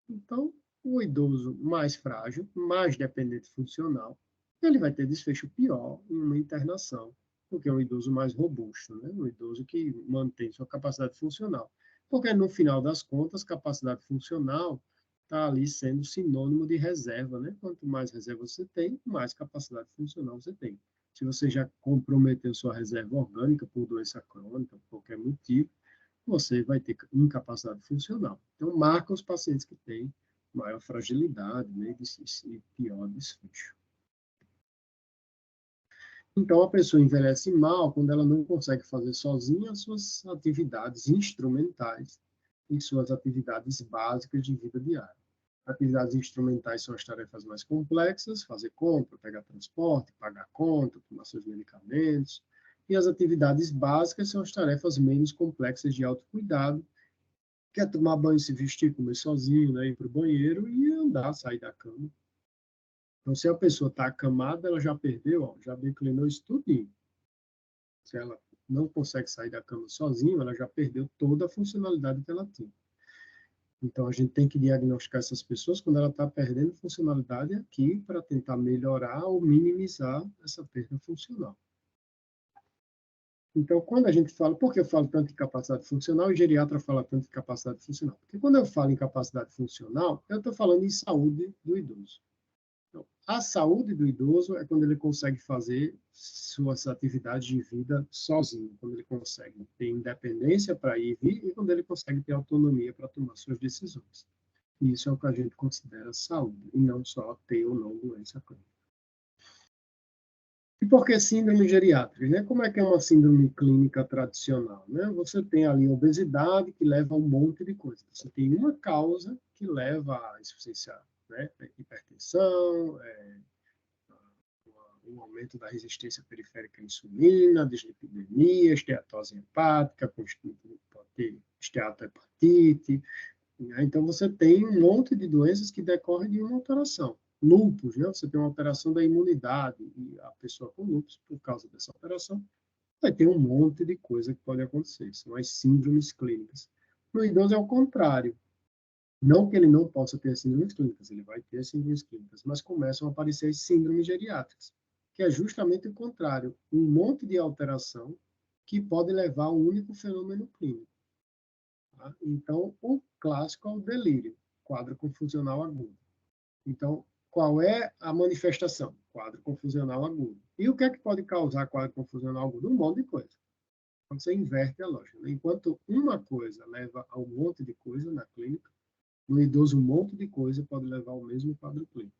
Então, o idoso mais frágil, mais dependente funcional, ele vai ter desfecho pior em uma internação do que um idoso mais robusto, né? Um idoso que mantém sua capacidade funcional. Porque, no final das contas, capacidade funcional está ali sendo sinônimo de reserva, né? Quanto mais reserva você tem, mais capacidade funcional você tem. Se você já comprometeu sua reserva orgânica por doença crônica, por qualquer motivo, você vai ter incapacidade funcional. Então, marca os pacientes que têm maior fragilidade, né, e pior desfecho. Então, a pessoa envelhece mal quando ela não consegue fazer sozinha as suas atividades instrumentais e suas atividades básicas de vida diária. Atividades instrumentais são as tarefas mais complexas, fazer compra, pegar transporte, pagar conta, tomar seus medicamentos. E as atividades básicas são as tarefas menos complexas de autocuidado, que é tomar banho, se vestir, comer sozinho, né, ir para o banheiro e andar, sair da cama. Então, se a pessoa está acamada, ela já perdeu, ó, já declinou isso tudinho. Se ela não consegue sair da cama sozinha, ela já perdeu toda a funcionalidade que ela tinha. Então, a gente tem que diagnosticar essas pessoas quando ela está perdendo funcionalidade aqui para tentar melhorar ou minimizar essa perda funcional. Então, quando a gente fala, por que eu falo tanto em capacidade funcional e o geriatra fala tanto em capacidade funcional? Porque quando eu falo em capacidade funcional, eu estou falando em saúde do idoso. Então, a saúde do idoso é quando ele consegue fazer suas atividades de vida sozinho, quando ele consegue ter independência para ir e vir e quando ele consegue ter autonomia para tomar suas decisões. E isso é o que a gente considera saúde, e não só ter ou não doença crônica. E por que síndrome geriátrica? Né? Como é que é uma síndrome clínica tradicional? Né? Você tem ali obesidade que leva a um monte de coisas. Você tem uma causa que leva à insuficiência, né? Hipertensão, um aumento da resistência periférica à insulina, dislipidemia, esteatose hepática, pode ter esteatohepatite. Né? Então, você tem um monte de doenças que decorrem de uma alteração. Lúpus, né? Você tem uma alteração da imunidade, e a pessoa com lúpus, por causa dessa alteração, vai ter um monte de coisa que pode acontecer. São as síndromes clínicas. No idoso é o contrário. Não que ele não possa ter síndromes clínicas, ele vai ter síndromes clínicas, mas começam a aparecer as síndromes geriátricas, que é justamente o contrário, um monte de alteração que pode levar a um único fenômeno clínico. Tá? Então, o clássico é o delírio, quadro confusional agudo. Então, qual é a manifestação? Quadro confusional agudo. E o que é que pode causar quadro confusional agudo? Um monte de coisa. Então, você inverte a lógica. Enquanto uma coisa leva a um monte de coisa na clínica, no idoso, um monte de coisa pode levar ao mesmo quadro clínico.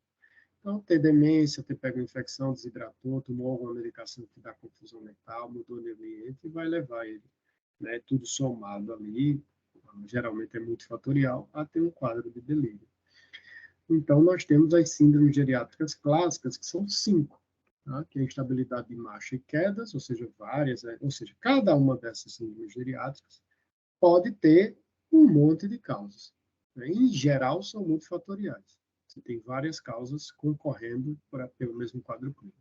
Então, ter demência, ter pego infecção, desidratou, tomou alguma medicação que dá confusão mental, mudou de ambiente, e vai levar ele, né, tudo somado ali, geralmente é multifatorial, a ter um quadro de delírio. Então, nós temos as síndromes geriátricas clássicas, que são 5, tá? Que é a instabilidade de marcha e quedas, ou seja, várias, ou seja, cada uma dessas síndromes geriátricas pode ter um monte de causas, né? Em geral, são multifatoriais. Você tem várias causas concorrendo pelo mesmo quadro clínico.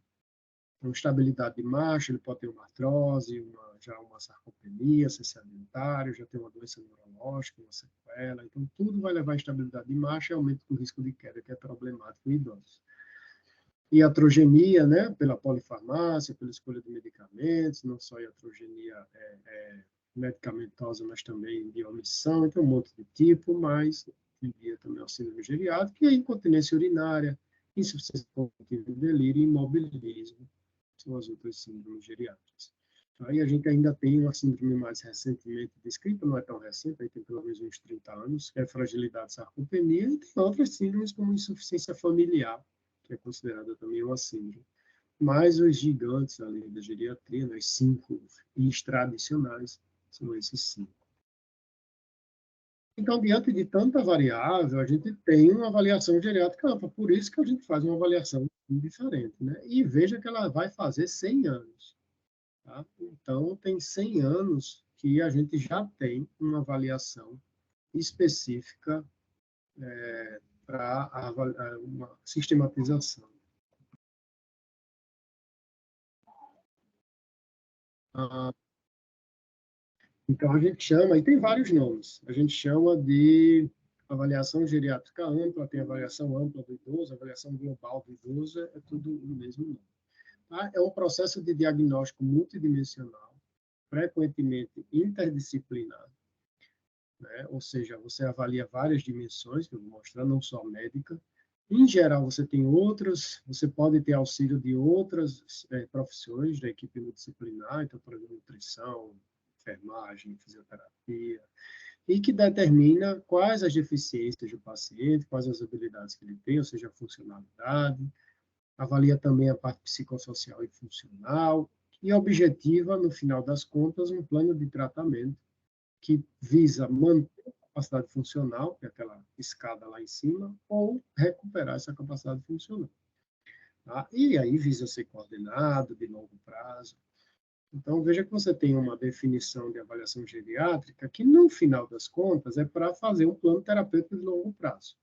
Então, estabilidade de marcha, ele pode ter uma artrose, já uma sarcopenia, ser sedentário, já tem uma doença neurológica, uma sequela. Então, tudo vai levar a instabilidade de marcha e aumento do risco de queda, que é problemático em idosos. Iatrogenia, né, pela polifarmácia, pela escolha de medicamentos, não só iatrogenia medicamentosa, mas também de omissão, então um monte de tipo, mas em dia também é o síndrome geriátrico, e a incontinência urinária, insuficiência cognitiva, delírio e imobilismo, são as outras síndromes geriátricas. Aí a gente ainda tem uma síndrome mais recentemente descrita, não é tão recente, aí tem pelo menos uns 30 anos, que é a fragilidade sarcopenia, e tem outras síndromes como insuficiência familiar, que é considerada também uma síndrome. Mas os gigantes ali da geriatria, né, os 5 tradicionais, são esses 5. Então, diante de tanta variável, a gente tem uma avaliação geriátrica ampla, por isso que a gente faz uma avaliação diferente, né? E veja que ela vai fazer 100 anos. Tá? Então, tem 100 anos que a gente já tem uma avaliação específica para uma sistematização. Então, a gente chama, e tem vários nomes, a gente chama de avaliação geriátrica ampla, tem avaliação ampla do idoso, avaliação global do idoso, é tudo o mesmo nome. Tá? É um processo de diagnóstico multidimensional, frequentemente interdisciplinar, né? Ou seja, você avalia várias dimensões, que eu vou mostrar, não só médica. Em geral, você tem outras, você pode ter auxílio de outras profissões da equipe multidisciplinar, então, por exemplo, nutrição, enfermagem, fisioterapia, e que determina quais as deficiências do paciente, quais as habilidades que ele tem, ou seja, a funcionalidade, avalia também a parte psicossocial e funcional, e objetiva, no final das contas, um plano de tratamento que visa manter a capacidade funcional, que é aquela escada lá em cima, ou recuperar essa capacidade funcional. Tá? E aí visa ser coordenado de longo prazo. Então, veja que você tem uma definição de avaliação geriátrica que, no final das contas, é para fazer um plano terapêutico de longo prazo.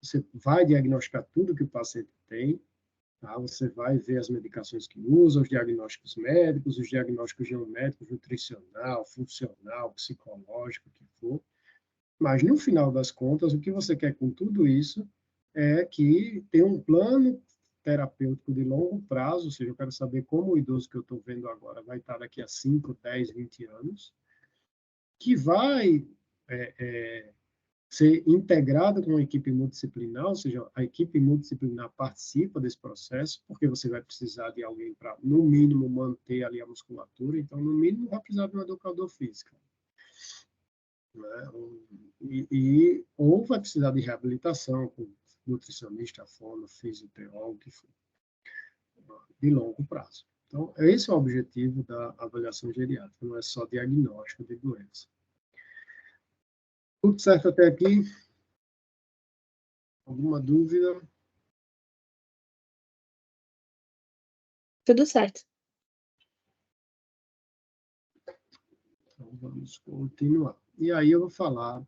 Você vai diagnosticar tudo que o paciente tem, tá? Você vai ver as medicações que usa, os diagnósticos médicos, os diagnósticos não médicos, nutricional, funcional, psicológico, o que for. Mas, no final das contas, o que você quer com tudo isso é que tem um plano terapêutico de longo prazo, ou seja, eu quero saber como o idoso que eu estou vendo agora vai estar daqui a 5, 10, 20 anos, que vai ser integrado com uma equipe multidisciplinar, ou seja, a equipe multidisciplinar participa desse processo, porque você vai precisar de alguém para, no mínimo, manter ali a musculatura, então, no mínimo, vai precisar de um educador físico. Né? Ou vai precisar de reabilitação com nutricionista, fono, fisioteólogo, que for, de longo prazo. Então, esse é o objetivo da avaliação geriátrica, não é só diagnóstico de doença. Tudo certo até aqui? Alguma dúvida? Tudo certo. Então, vamos continuar. E aí eu vou falar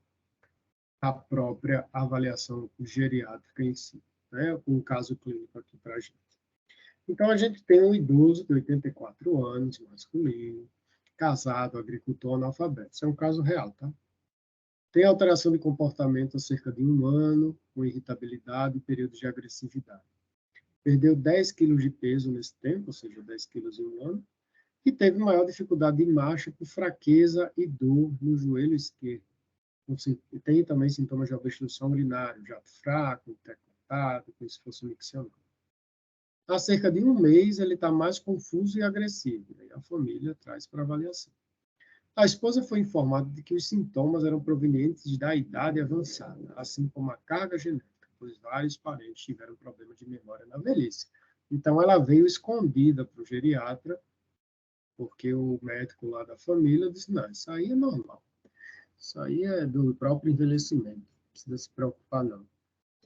a própria avaliação geriátrica em si, né? Um caso clínico aqui para a gente. Então, a gente tem um idoso de 84 anos, masculino, casado, agricultor, analfabeto. Isso é um caso real, tá? Tem alteração de comportamento há cerca de 1 ano, com irritabilidade e períodos de agressividade. Perdeu 10 quilos de peso nesse tempo, ou seja, 10 quilos em 1 ano, e teve maior dificuldade de marcha por fraqueza e dor no joelho esquerdo. Tem também sintomas de obstrução urinária, jato fraco, agitado, como se fosse um miccionário. Há cerca de um mês, ele está mais confuso e agressivo. E aí a família traz para avaliação. A esposa foi informada de que os sintomas eram provenientes da idade avançada, assim como a carga genética, pois vários parentes tiveram problema de memória na velhice. Então, ela veio escondida para o geriatra, porque o médico lá da família disse, não, isso aí é normal. Isso aí é do próprio envelhecimento, não precisa se preocupar, não.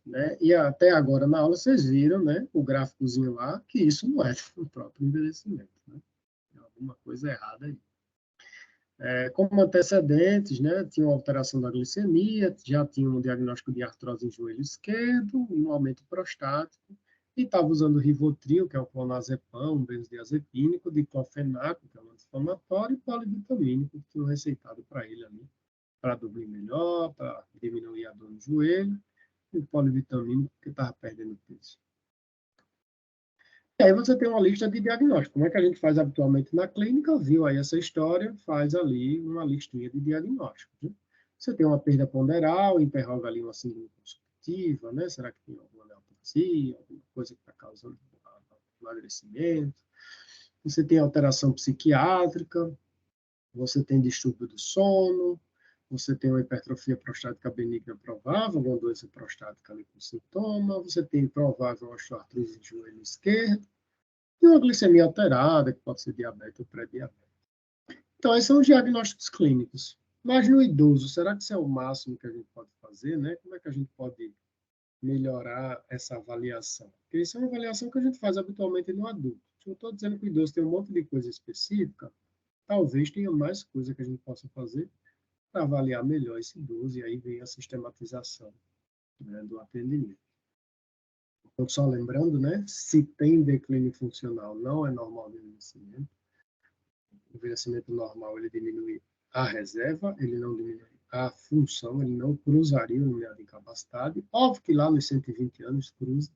Né? E até agora, na aula, vocês viram, né, o gráficozinho lá, que isso não é do próprio envelhecimento. Né? Tem alguma coisa errada aí. Como antecedentes, né, tinha uma alteração da glicemia, já tinha um diagnóstico de artrose em joelho esquerdo, um aumento prostático, e estava usando Rivotril, que é o clonazepam, um benzodiazepínico, diclofenaco, que é um anti-inflamatório, e polivitamínico, que tinham receitado para ele ali, para dormir melhor, para diminuir a dor no joelho, e polivitamínico, porque estava perdendo peso. E aí você tem uma lista de diagnósticos. Como é que a gente faz habitualmente na clínica? Viu aí essa história, faz ali uma listinha de diagnósticos. Né? Você tem uma perda ponderal, interroga ali uma síndrome consultativa, né? Será que tem alguma neoplasia, alguma coisa que está causando emagrecimento? Você tem alteração psiquiátrica, você tem distúrbio do sono, você tem uma hipertrofia prostática benigna provável, uma doença prostática ali com sintoma, você tem provável osteoartrite de joelho esquerdo, e uma glicemia alterada, que pode ser diabetes ou pré-diabetes. Então, esses são os diagnósticos clínicos. Mas no idoso, será que isso é o máximo que a gente pode fazer, né? Como é que a gente pode melhorar essa avaliação? Porque isso é uma avaliação que a gente faz habitualmente no adulto. Se eu estou dizendo que o idoso tem um monte de coisa específica, talvez tenha mais coisa que a gente possa fazer para avaliar melhor esse idoso, e aí vem a sistematização, né, do atendimento. Então, só lembrando, né, se tem declínio funcional, não é normal o envelhecimento. O envelhecimento normal, ele diminui a reserva, ele não diminui a função, ele não cruzaria o limiar de incapacidade. Óbvio que lá nos 120 anos cruza.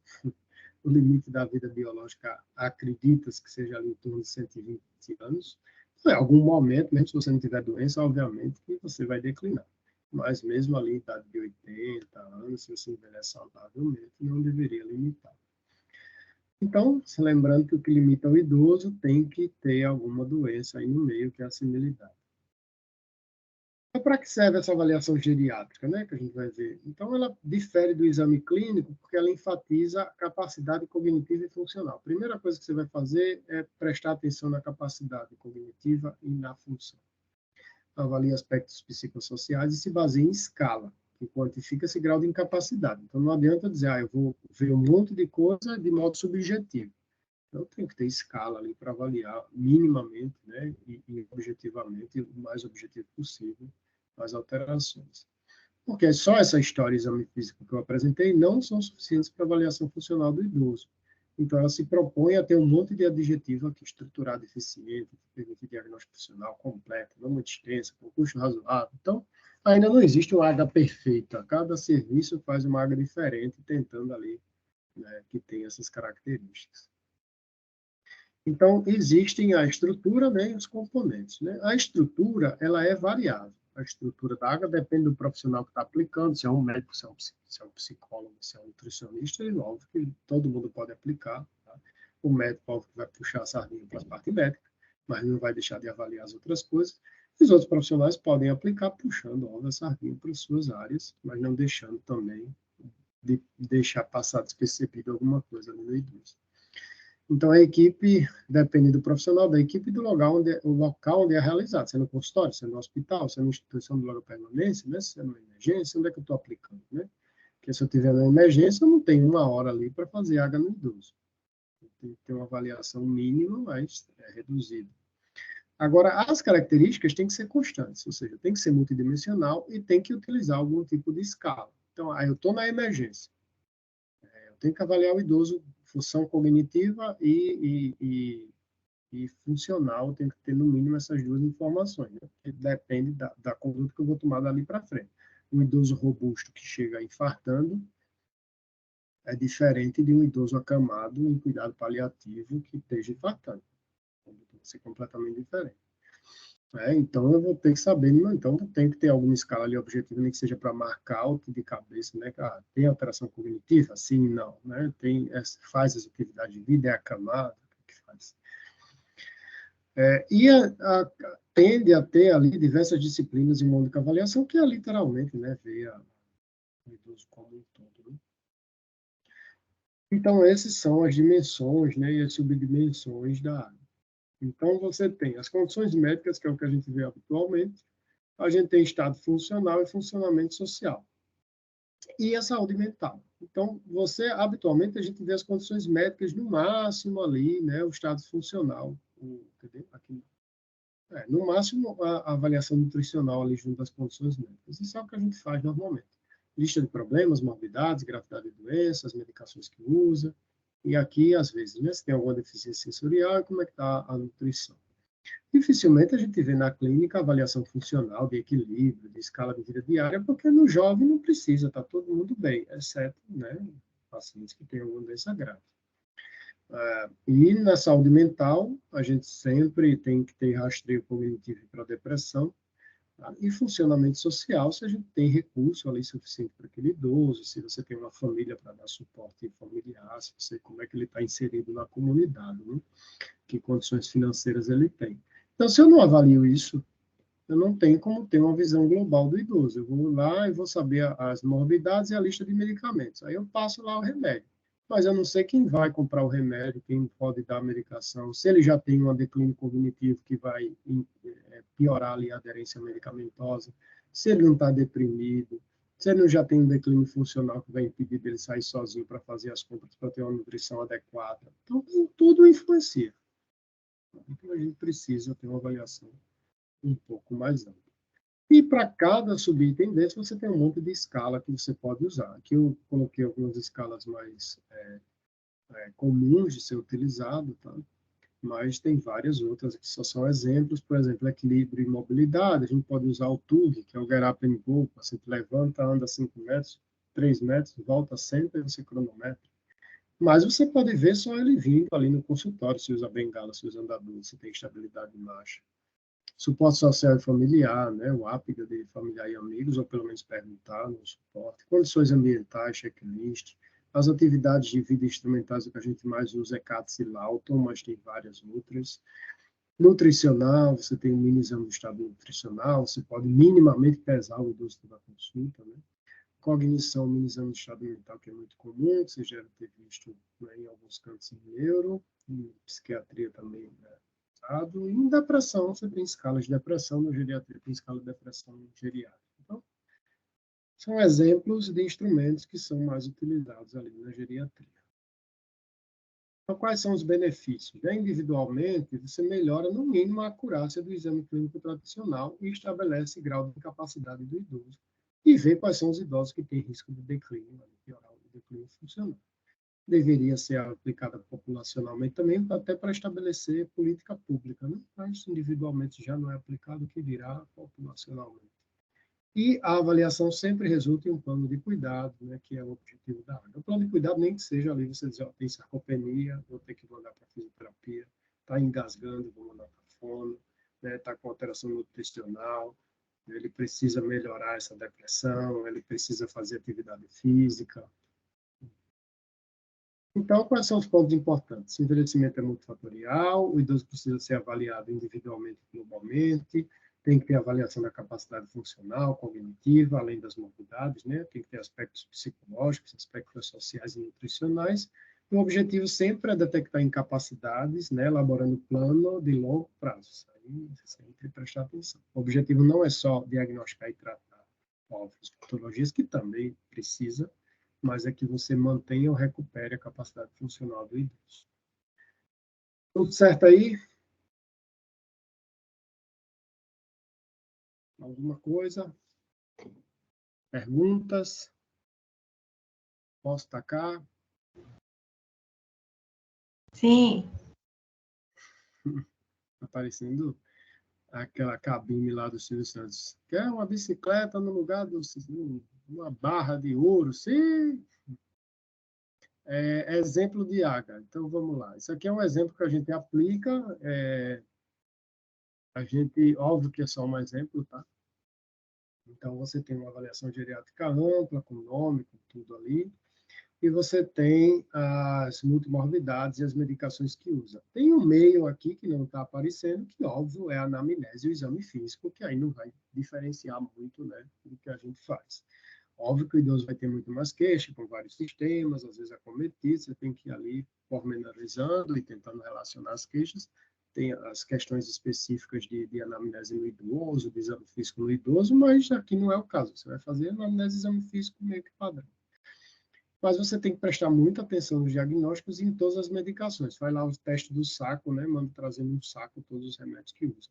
O limite da vida biológica, acredita-se que seja ali em torno de 120 anos. Em algum momento, mesmo se você não tiver doença, obviamente que você vai declinar. Mas mesmo ali em idade de 80 anos, se você envelhece saudavelmente, não deveria limitar. Então, se lembrando que o que limita o idoso tem que ter alguma doença aí no meio, que é a senilidade. Então, para que serve essa avaliação geriátrica, né, que a gente vai ver? Então, ela difere do exame clínico porque ela enfatiza a capacidade cognitiva e funcional. A primeira coisa que você vai fazer é prestar atenção na capacidade cognitiva e na função. Avalia aspectos psicossociais e se baseia em escala, que quantifica esse grau de incapacidade. Então, não adianta dizer, eu vou ver um monte de coisa de modo subjetivo. Então, tem que ter escala ali para avaliar minimamente, né, e objetivamente, o mais objetivo possível, as alterações. Porque só essa história e exame físico que eu apresentei não são suficientes para avaliação funcional do idoso. Então, ela se propõe a ter um monte de adjetivo aqui, estruturado, eficiente, que permite diagnóstico funcional completo, não muito extensa, com custo razoável. Então, ainda não existe uma AGA perfeita. Cada serviço faz uma AGA diferente, tentando ali, né, que tenha essas características. Então, existem a estrutura, né, e os componentes. Né? A estrutura, ela é variável. A estrutura da água depende do profissional que está aplicando, se é um médico, se é um psicólogo, se é um nutricionista, e óbvio que todo mundo pode aplicar. Tá? O médico, óbvio, vai puxar a sardinha para a parte médica, mas não vai deixar de avaliar as outras coisas. Os outros profissionais podem aplicar puxando, óbvio, a sardinha para as suas áreas, mas não deixando também de deixar passar despercebido alguma coisa ali no idoso. Então, a equipe depende do profissional, da equipe e do local onde é realizado. Se é no consultório, se é no hospital, se é na instituição de longa permanência, né? Se é numa emergência, onde é que eu estou aplicando, né? Porque se eu tiver na emergência, eu não tenho uma hora ali para fazer água no idoso. Tem que ter uma avaliação mínima, mas reduzida. Agora, as características têm que ser constantes, ou seja, tem que ser multidimensional e tem que utilizar algum tipo de escala. Então, aí eu estou na emergência. Eu tenho que avaliar o idoso, função cognitiva e funcional, tem que ter no mínimo essas duas informações, né? Depende da conduta que eu vou tomar dali para frente. Um idoso robusto que chega infartando é diferente de um idoso acamado em cuidado paliativo que esteja infartando. Tem que ser completamente diferente. Então, eu vou ter que saber, então tem que ter alguma escala ali objetiva, nem que seja para marcar o que de cabeça, né? Tem alteração cognitiva? Sim, não, né? Faz as atividades de vida, é acamado, o que faz? E tende a ter ali diversas disciplinas em uma única avaliação, que é literalmente, né, ver o idoso como um todo, né? Então, essas são as dimensões, né, e as subdimensões da área. Então, você tem as condições médicas, que é o que a gente vê habitualmente, a gente tem estado funcional e funcionamento social, e a saúde mental. Então, habitualmente, a gente vê as condições médicas no máximo ali, né, o estado funcional, entendeu? Aqui, no máximo, a avaliação nutricional ali junto às condições médicas. Isso é o que a gente faz normalmente. Lista de problemas, morbidades, gravidade de doenças, medicações que usa, e aqui, às vezes, né, se tem alguma deficiência sensorial, como é que está a nutrição. Dificilmente a gente vê na clínica avaliação funcional, de equilíbrio, de escala de vida diária, porque no jovem não precisa, está todo mundo bem, exceto, né, pacientes que têm alguma doença grave. E na saúde mental, a gente sempre tem que ter rastreio cognitivo para depressão, tá? E funcionamento social, se a gente tem recurso ali suficiente para aquele idoso, se você tem uma família para dar suporte familiar, se você, como é que ele está inserido na comunidade, né? Que condições financeiras ele tem. Então, se eu não avalio isso, eu não tenho como ter uma visão global do idoso. Eu vou lá e vou saber as morbidades e a lista de medicamentos. Aí eu passo lá o remédio. Mas eu não sei quem vai comprar o remédio, quem pode dar a medicação, se ele já tem um declínio cognitivo que vai piorar ali a aderência medicamentosa, se ele não está deprimido, se ele já tem um declínio funcional que vai impedir dele sair sozinho para fazer as compras, para ter uma nutrição adequada. Então, tudo influencia. Então, a gente precisa ter uma avaliação um pouco mais ampla. E para cada subitem desse, você tem um monte de escala que você pode usar. Aqui eu coloquei algumas escalas mais comuns de ser utilizado, tá? Mas tem várias outras que só são exemplos. Por exemplo, equilíbrio e mobilidade. A gente pode usar o TUG, que é o Get Up and Go. O paciente levanta, anda 5 metros, 3 metros, volta, senta e você cronometra. Mas você pode ver só ele vindo ali no consultório, se usa bengala, se usa andador, se tem estabilidade de marcha. Suporte social e familiar, né? O APGA de familiar e amigos, ou pelo menos perguntar no suporte. Condições ambientais, checklist. As atividades de vida instrumentais, o que a gente mais usa é CATS e Lawton, mas tem várias outras. Nutricional, você tem um mini exame do estado nutricional, você pode minimamente pesar o idoso da consulta, né? Cognição, mini exame do estado mental, que é muito comum, que você já deve ter visto, né, em alguns cantos em neuro, em psiquiatria também, né? E em depressão, você tem escalas de depressão, no geriatria tem escala de depressão geriátrica. Então, são exemplos de instrumentos que são mais utilizados ali na geriatria. Então, quais são os benefícios? Individualmente, você melhora, no mínimo, a acurácia do exame clínico tradicional e estabelece grau de capacidade do idoso e vê quais são os idosos que têm risco de declínio, piorar o declínio funcional. Deveria ser aplicada populacionalmente também, até para estabelecer política pública, né? Mas individualmente já não é aplicado, o que dirá populacionalmente. E a avaliação sempre resulta em um plano de cuidado, né, que é o objetivo da área. O plano de cuidado nem que seja ali, você dizer, ó, tem sarcopenia, vou ter que mandar para fisioterapia, está engasgando, vou mandar para fono, né, está com alteração nutricional, ele precisa melhorar essa depressão, ele precisa fazer atividade física. Então, quais são os pontos importantes? O envelhecimento é multifatorial, o idoso precisa ser avaliado individualmente e globalmente, tem que ter avaliação da capacidade funcional, cognitiva, além das morbidades, né? Tem que ter aspectos psicológicos, aspectos sociais e nutricionais. O objetivo sempre é detectar incapacidades, né? Elaborando plano de longo prazo. Isso aí sempre prestar atenção. O objetivo não é só diagnosticar e tratar outras patologias, que também precisa, mas é que você mantenha ou recupere a capacidade funcional do idoso. Tudo certo aí? Alguma coisa? Perguntas? Posso tacar? Sim, Aparecendo aquela cabine lá do Silvio Santos. Quer uma bicicleta no lugar de uma barra de ouro? Sim! Exemplo de água. Então, vamos lá. Isso aqui é um exemplo que a gente aplica A gente, óbvio que é só um exemplo, tá? Então, você tem uma avaliação geriátrica ampla, com nome, com tudo ali, e você tem as multimorbidades e as medicações que usa. Tem um meio aqui que não está aparecendo, que, óbvio, é a anamnese e o exame físico, que aí não vai diferenciar muito, né, do que a gente faz. Óbvio que o idoso vai ter muito mais queixa, com vários sistemas, às vezes acometido, você tem que ir ali pormenorizando e tentando relacionar as queixas. Tem as questões específicas de anamnese no idoso, de exame físico no idoso, mas aqui não é o caso. Você vai fazer anamnese e exame físico meio que padrão. Mas você tem que prestar muita atenção nos diagnósticos e em todas as medicações. Vai lá o teste do saco, né? Manda trazer num saco todos os remédios que usa.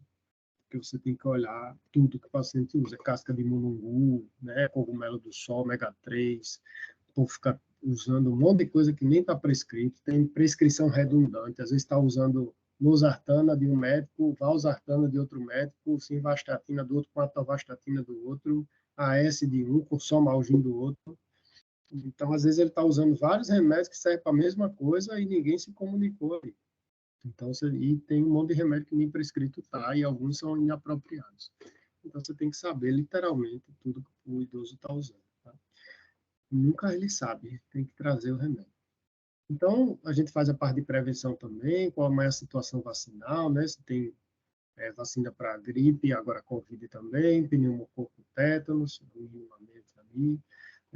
Porque você tem que olhar tudo que o paciente usa. Casca de mulungu, né? Cogumelo do sol, ômega 3. O povo fica usando um monte de coisa que nem está prescrito. Tem prescrição redundante. Às vezes está usando losartana de um médico, valsartana de outro médico, simvastatina do outro, com atorvastatina do outro, AS de um, com somalgin do outro. Então, às vezes, ele está usando vários remédios que servem para a mesma coisa e ninguém se comunicou ali. Então, e tem um monte de remédio que nem prescrito está e alguns são inapropriados. Então, você tem que saber, literalmente, tudo que o idoso está usando. Tá? Nunca ele sabe, tem que trazer o remédio. Então, a gente faz a parte de prevenção também, qual é a situação vacinal, né? Se tem vacina para gripe, agora Covid também, pneumococo, tétanos, minimamente ali.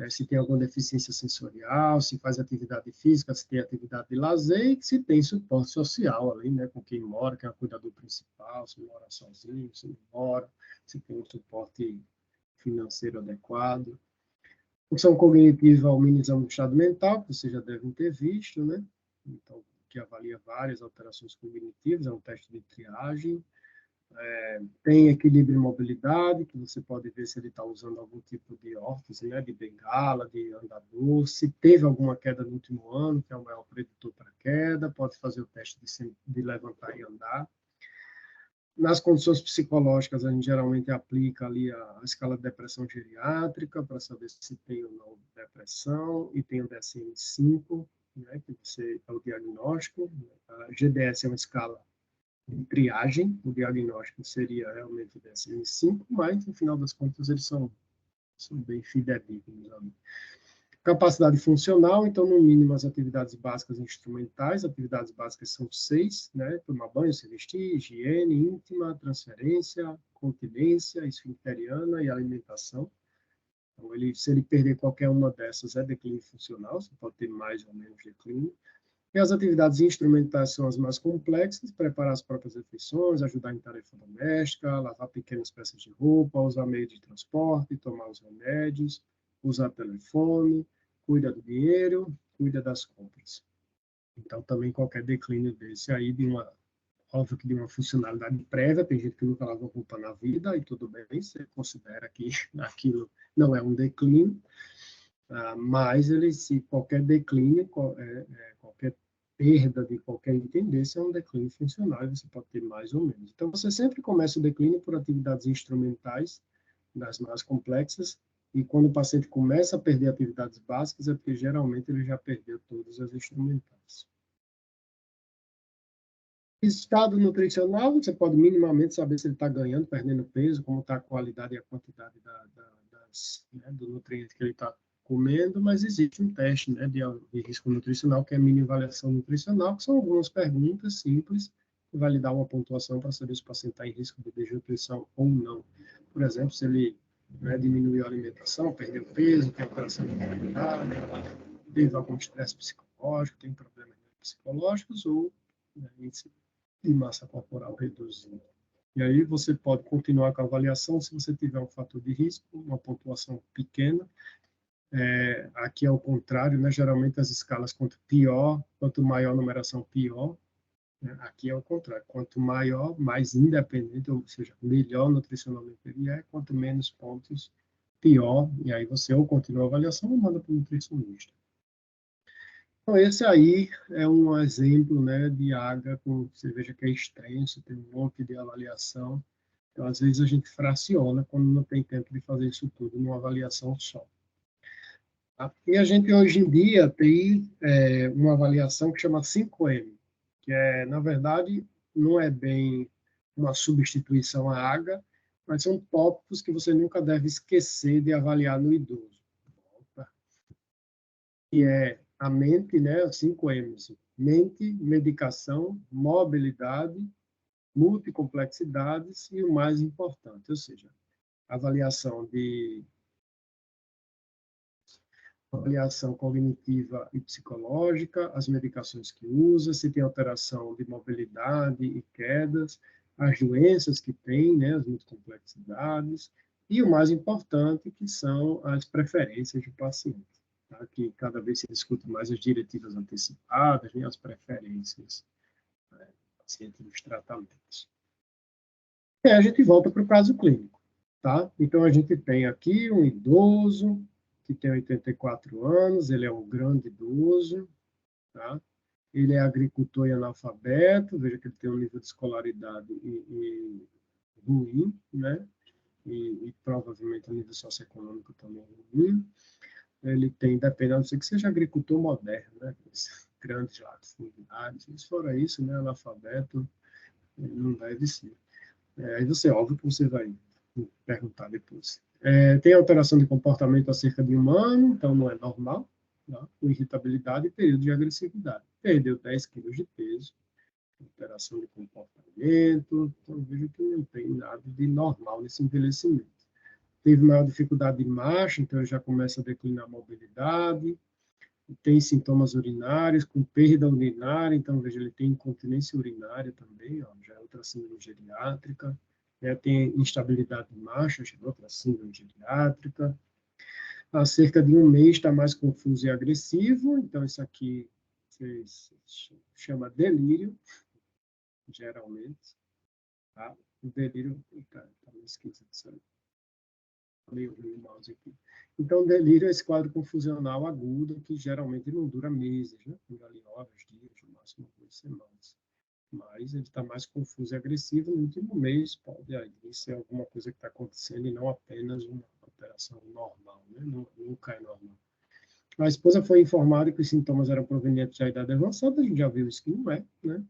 Se tem alguma deficiência sensorial, se faz atividade física, se tem atividade de lazer e se tem suporte social ali, né, com quem mora, que é o cuidador principal, se mora sozinho, se não mora, se tem um suporte financeiro adequado. Função cognitiva, o mini exame do estado mental, que vocês já devem ter visto, né? Então, que avalia várias alterações cognitivas, é um teste de triagem. Tem equilíbrio e mobilidade, que você pode ver se ele está usando algum tipo de órtese, né, de bengala, de andador, se teve alguma queda no último ano, que é o maior preditor para queda, pode fazer o teste de levantar e andar. Nas condições psicológicas, a gente geralmente aplica ali a escala de depressão geriátrica, para saber se tem ou não depressão, e tem o DSM-5, né, que é o diagnóstico. A GDS é uma escala de triagem, o diagnóstico seria realmente o DSM-5, mas, no final das contas, eles são bem fidedignos. Capacidade funcional, então, no mínimo, as atividades básicas instrumentais. Atividades básicas são 6, né? Tomar banho, se vestir, higiene íntima, transferência, continência, esfincteriana e alimentação. Então, se ele perder qualquer uma dessas, é declínio funcional, você pode ter mais ou menos declínio. E as atividades instrumentais são as mais complexas: preparar as próprias refeições, ajudar em tarefa doméstica, lavar pequenas peças de roupa, usar meio de transporte, tomar os remédios, usar telefone, cuida do dinheiro, cuida das compras. Então, também qualquer declínio desse aí, óbvio que de uma funcionalidade prévia, tem gente que nunca lavou roupa na vida, e tudo bem, você considera que aquilo não é um declínio, mas se qualquer declínio, qualquer perda de qualquer item desse é um declínio funcional, e você pode ter mais ou menos. Então, você sempre começa o declínio por atividades instrumentais, das mais complexas, e quando o paciente começa a perder atividades básicas, é porque geralmente ele já perdeu todas as instrumentais. Estado nutricional, você pode minimamente saber se ele está ganhando, perdendo peso, como está a qualidade e a quantidade do nutriente que ele está comendo, mas existe um teste, né, de risco nutricional, que é a mini avaliação nutricional, que são algumas perguntas simples, que vai lhe dar uma pontuação para saber se o paciente está em risco de desnutrição ou não. Por exemplo, se ele diminuiu a alimentação, perdeu peso, tem alteração de qualidade, teve algum estresse psicológico, tem problemas psicológicos, ou índice de massa corporal reduzido. E aí você pode continuar com a avaliação se você tiver um fator de risco, uma pontuação pequena. Aqui é o contrário, né? Geralmente as escalas, quanto maior a numeração, pior. Né? Aqui é o contrário, quanto maior, mais independente, ou seja, melhor nutricionalmente ele é, quanto menos pontos, pior. E aí você ou continua a avaliação ou manda para o nutricionista. Então, esse aí é um exemplo, né, de AGA, você veja que é extenso, tem um monte de avaliação. Então, às vezes, a gente fraciona quando não tem tempo de fazer isso tudo numa avaliação só. Tá? E a gente, hoje em dia, tem uma avaliação que chama 5M, que na verdade, não é bem uma substituição à água, mas são tópicos que você nunca deve esquecer de avaliar no idoso. Que é a mente, né, 5 M's. Mente, medicação, mobilidade, multicomplexidades e o mais importante, ou seja, avaliação cognitiva e psicológica, as medicações que usa, se tem alteração de mobilidade e quedas, as doenças que tem, né, as multicomplexidades, e o mais importante, que são as preferências do paciente, tá? Que cada vez se discute mais as diretivas antecipadas, né, as preferências do paciente nos tratamentos. E aí a gente volta para o caso clínico, tá? Então, a gente tem aqui um idoso que tem 84 anos, ele é um grande idoso, tá? Ele é agricultor e analfabeto, veja que ele tem um nível de escolaridade ruim, né? E provavelmente um nível socioeconômico também ruim. Ele tem, dependendo, não sei que seja agricultor moderno, né? Grandes latifundidades, se for isso, né? Analfabeto, não deve ser. Isso é óbvio que você vai perguntar depois. Tem alteração de comportamento há cerca de 1 ano, então não é normal, tá? Com irritabilidade e período de agressividade. Perdeu 10 quilos de peso, alteração de comportamento, então vejo que não tem nada de normal nesse envelhecimento. Teve maior dificuldade de marcha, então ele já começa a declinar a mobilidade, tem sintomas urinários, com perda urinária, então veja, ele tem incontinência urinária também, ó, já é outra síndrome geriátrica. Tem instabilidade de marcha, já é outra síndrome geriátrica. Há cerca de 1 mês está mais confuso e agressivo, então isso aqui se chama delírio, geralmente. Tá? O delírio, tá meio esquisito isso aí. Meio ruim o mouse aqui. Então, delírio é esse quadro confusional agudo que geralmente não dura meses, né? Dura ali horas, dias, no máximo 2 semanas. Mas ele está mais confuso e agressivo no último mês, pode aí ser alguma coisa que está acontecendo e não apenas uma alteração normal, né? Nunca é normal. A esposa foi informada que os sintomas eram provenientes da idade avançada, a gente já viu isso que não é, né?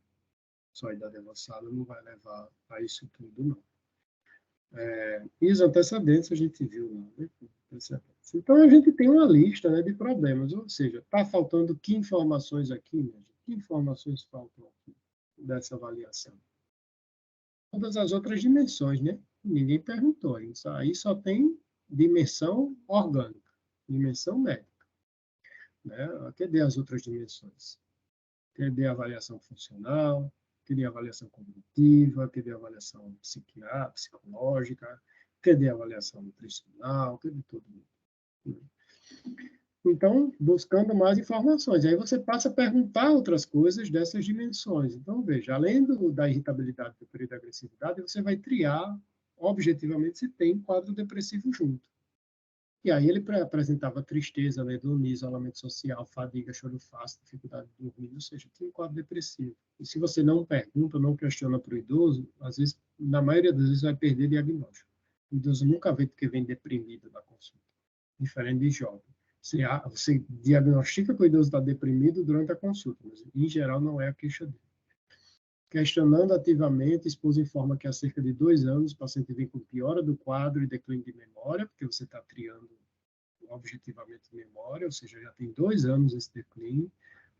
Só a idade avançada não vai levar a isso tudo, não. E os antecedentes a gente viu lá, né? Então, a gente tem uma lista, né, de problemas, ou seja, está faltando que informações aqui, né? Que informações faltam aqui dessa avaliação? Todas as outras dimensões, né? Ninguém perguntou, isso aí só tem dimensão orgânica, dimensão médica, né? Cadê as outras dimensões? Cadê a avaliação funcional? Cadê a avaliação cognitiva? Cadê a avaliação psicológica? Cadê a avaliação nutricional? Cadê todo mundo? Então, buscando mais informações. Aí você passa a perguntar outras coisas dessas dimensões. Então, veja, além da irritabilidade do período de agressividade, você vai triar, objetivamente, se tem quadro depressivo junto. E aí ele apresentava tristeza, anedonia, isolamento social, fadiga, choro fácil, dificuldade de dormir, ou seja, tem um quadro depressivo. E se você não pergunta, não questiona para o idoso, às vezes, na maioria das vezes, vai perder diagnóstico. O idoso nunca vê porque vem deprimido da consulta, diferente de jovem. Você diagnostica que o idoso está deprimido durante a consulta, mas, em geral, não é a queixa dele. Questionando ativamente, a esposa informa que há cerca de 2 anos o paciente vem com piora do quadro e declínio de memória, porque você está triando objetivamente memória, ou seja, já tem 2 anos esse declínio,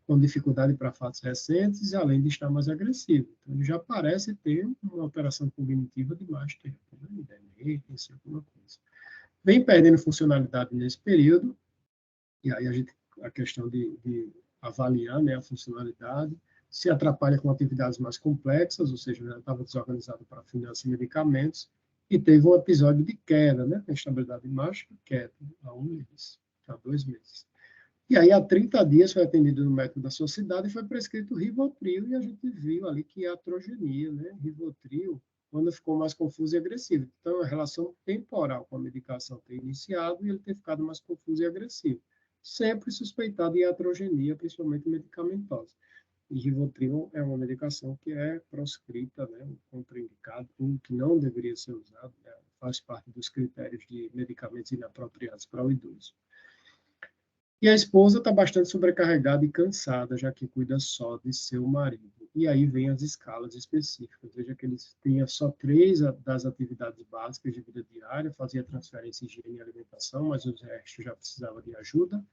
com dificuldade para fatos recentes e além de estar mais agressivo. Então, ele já parece ter uma alteração cognitiva de mais tempo, né? Demência, alguma coisa. Vem perdendo funcionalidade nesse período, e aí a questão de avaliar, né, a funcionalidade, se atrapalha com atividades mais complexas, ou seja, já estava desorganizado para finanças e medicamentos, e teve um episódio de queda, né, com instabilidade mágica, queda, há 1 mês, há 2 meses. E aí, há 30 dias, foi atendido no médico da sociedade e foi prescrito Rivotril, e a gente viu ali que é atrogenia, né, Rivotril, quando ficou mais confuso e agressivo. Então, a relação temporal com a medicação ter iniciado e ele ter ficado mais confuso e agressivo. Sempre suspeitado em atrogenia, principalmente medicamentosa. E Rivotril é uma medicação que é proscrita, né, contraindicado, que não deveria ser usado, né, faz parte dos critérios de medicamentos inapropriados para o idoso. E a esposa está bastante sobrecarregada e cansada, já que cuida só de seu marido. E aí vem as escalas específicas. Veja que eles tinham só 3 das atividades básicas de vida diária, fazia transferência, higiene e alimentação, mas os restos já precisavam de ajuda.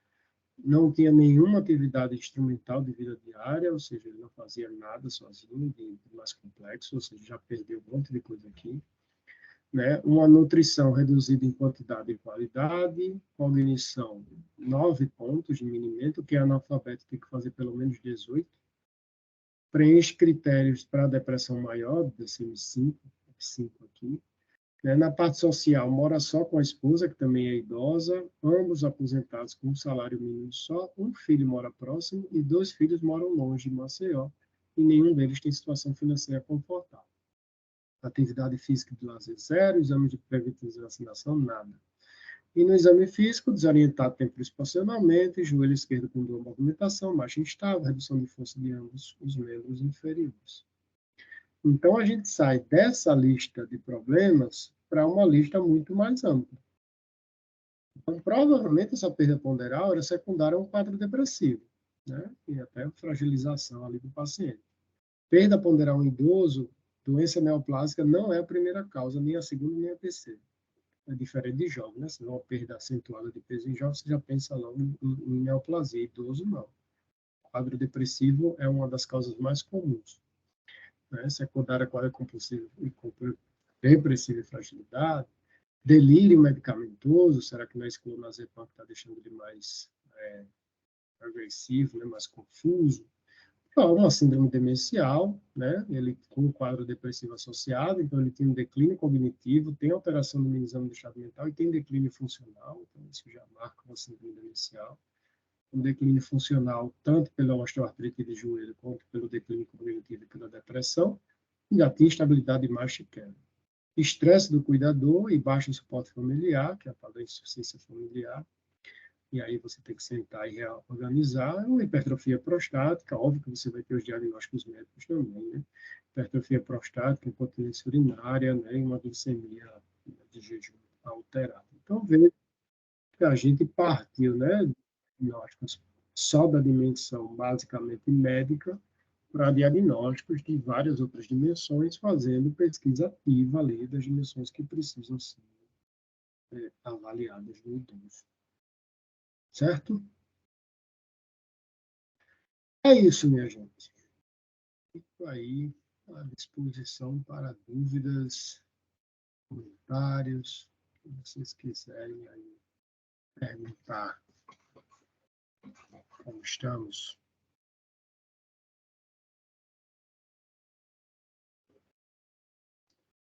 Não tinha nenhuma atividade instrumental de vida diária, ou seja, ele não fazia nada sozinho de mais complexo, ou seja, já perdeu um monte de coisa aqui. Né? Uma nutrição reduzida em quantidade e qualidade, cognição, 9 pontos de minimento, que é analfabeto tem que fazer pelo menos 18. Preenche critérios para depressão maior, DSM-5, 5 aqui. Né? Na parte social, mora só com a esposa, que também é idosa, ambos aposentados com um salário mínimo só, um filho mora próximo e 2 filhos moram longe de Maceió, e nenhum deles tem situação financeira confortável. Atividade física de lazer zero, exame de preventivo de vacinação, nada. E no exame físico, desorientado temporoespacialmente, joelho esquerdo com dor movimentação, marcha instável, redução de força de ambos os membros inferiores. Então, a gente sai dessa lista de problemas para uma lista muito mais ampla. Então, provavelmente, essa perda ponderal era secundária a um quadro depressivo, né? E até fragilização ali do paciente. Perda ponderal em idoso, doença neoplásica, não é a primeira causa, nem a segunda, nem a terceira. É diferente de jovem, né? Se não uma perda acentuada de peso em jovem, você já pensa logo em neoplasia. Idoso, não. O quadro depressivo é uma das causas mais comuns. Né? Secundária, quadro compulsivo e depressivo e fragilidade. Delírio medicamentoso, será que não é esse clonazepam que está deixando ele mais agressivo, né? Mais confuso? Uma síndrome demencial, né? Ele com um quadro depressivo associado, então ele tem um declínio cognitivo, tem alteração no exame do estado mental e tem declínio funcional, então isso já marca uma síndrome demencial. Um declínio funcional tanto pela osteoartrite de joelho quanto pelo declínio cognitivo e pela depressão, ainda tem instabilidade de marcha e queda. Estresse do cuidador e baixo suporte familiar, que é a tal da insuficiência familiar, e aí você tem que sentar e reorganizar. Uma hipertrofia prostática, óbvio que você vai ter os diagnósticos médicos também, né? Hipertrofia prostática, incontinência urinária, né? E uma glicemia de jejum alterada. Então, veja que a gente partiu, né? Diagnósticos só da dimensão basicamente médica para diagnósticos de várias outras dimensões, fazendo pesquisa ativa ali das dimensões que precisam ser avaliadas no idoso. Certo? É isso, minha gente. Fico aí à disposição para dúvidas, comentários, que vocês quiserem aí perguntar. Como estamos?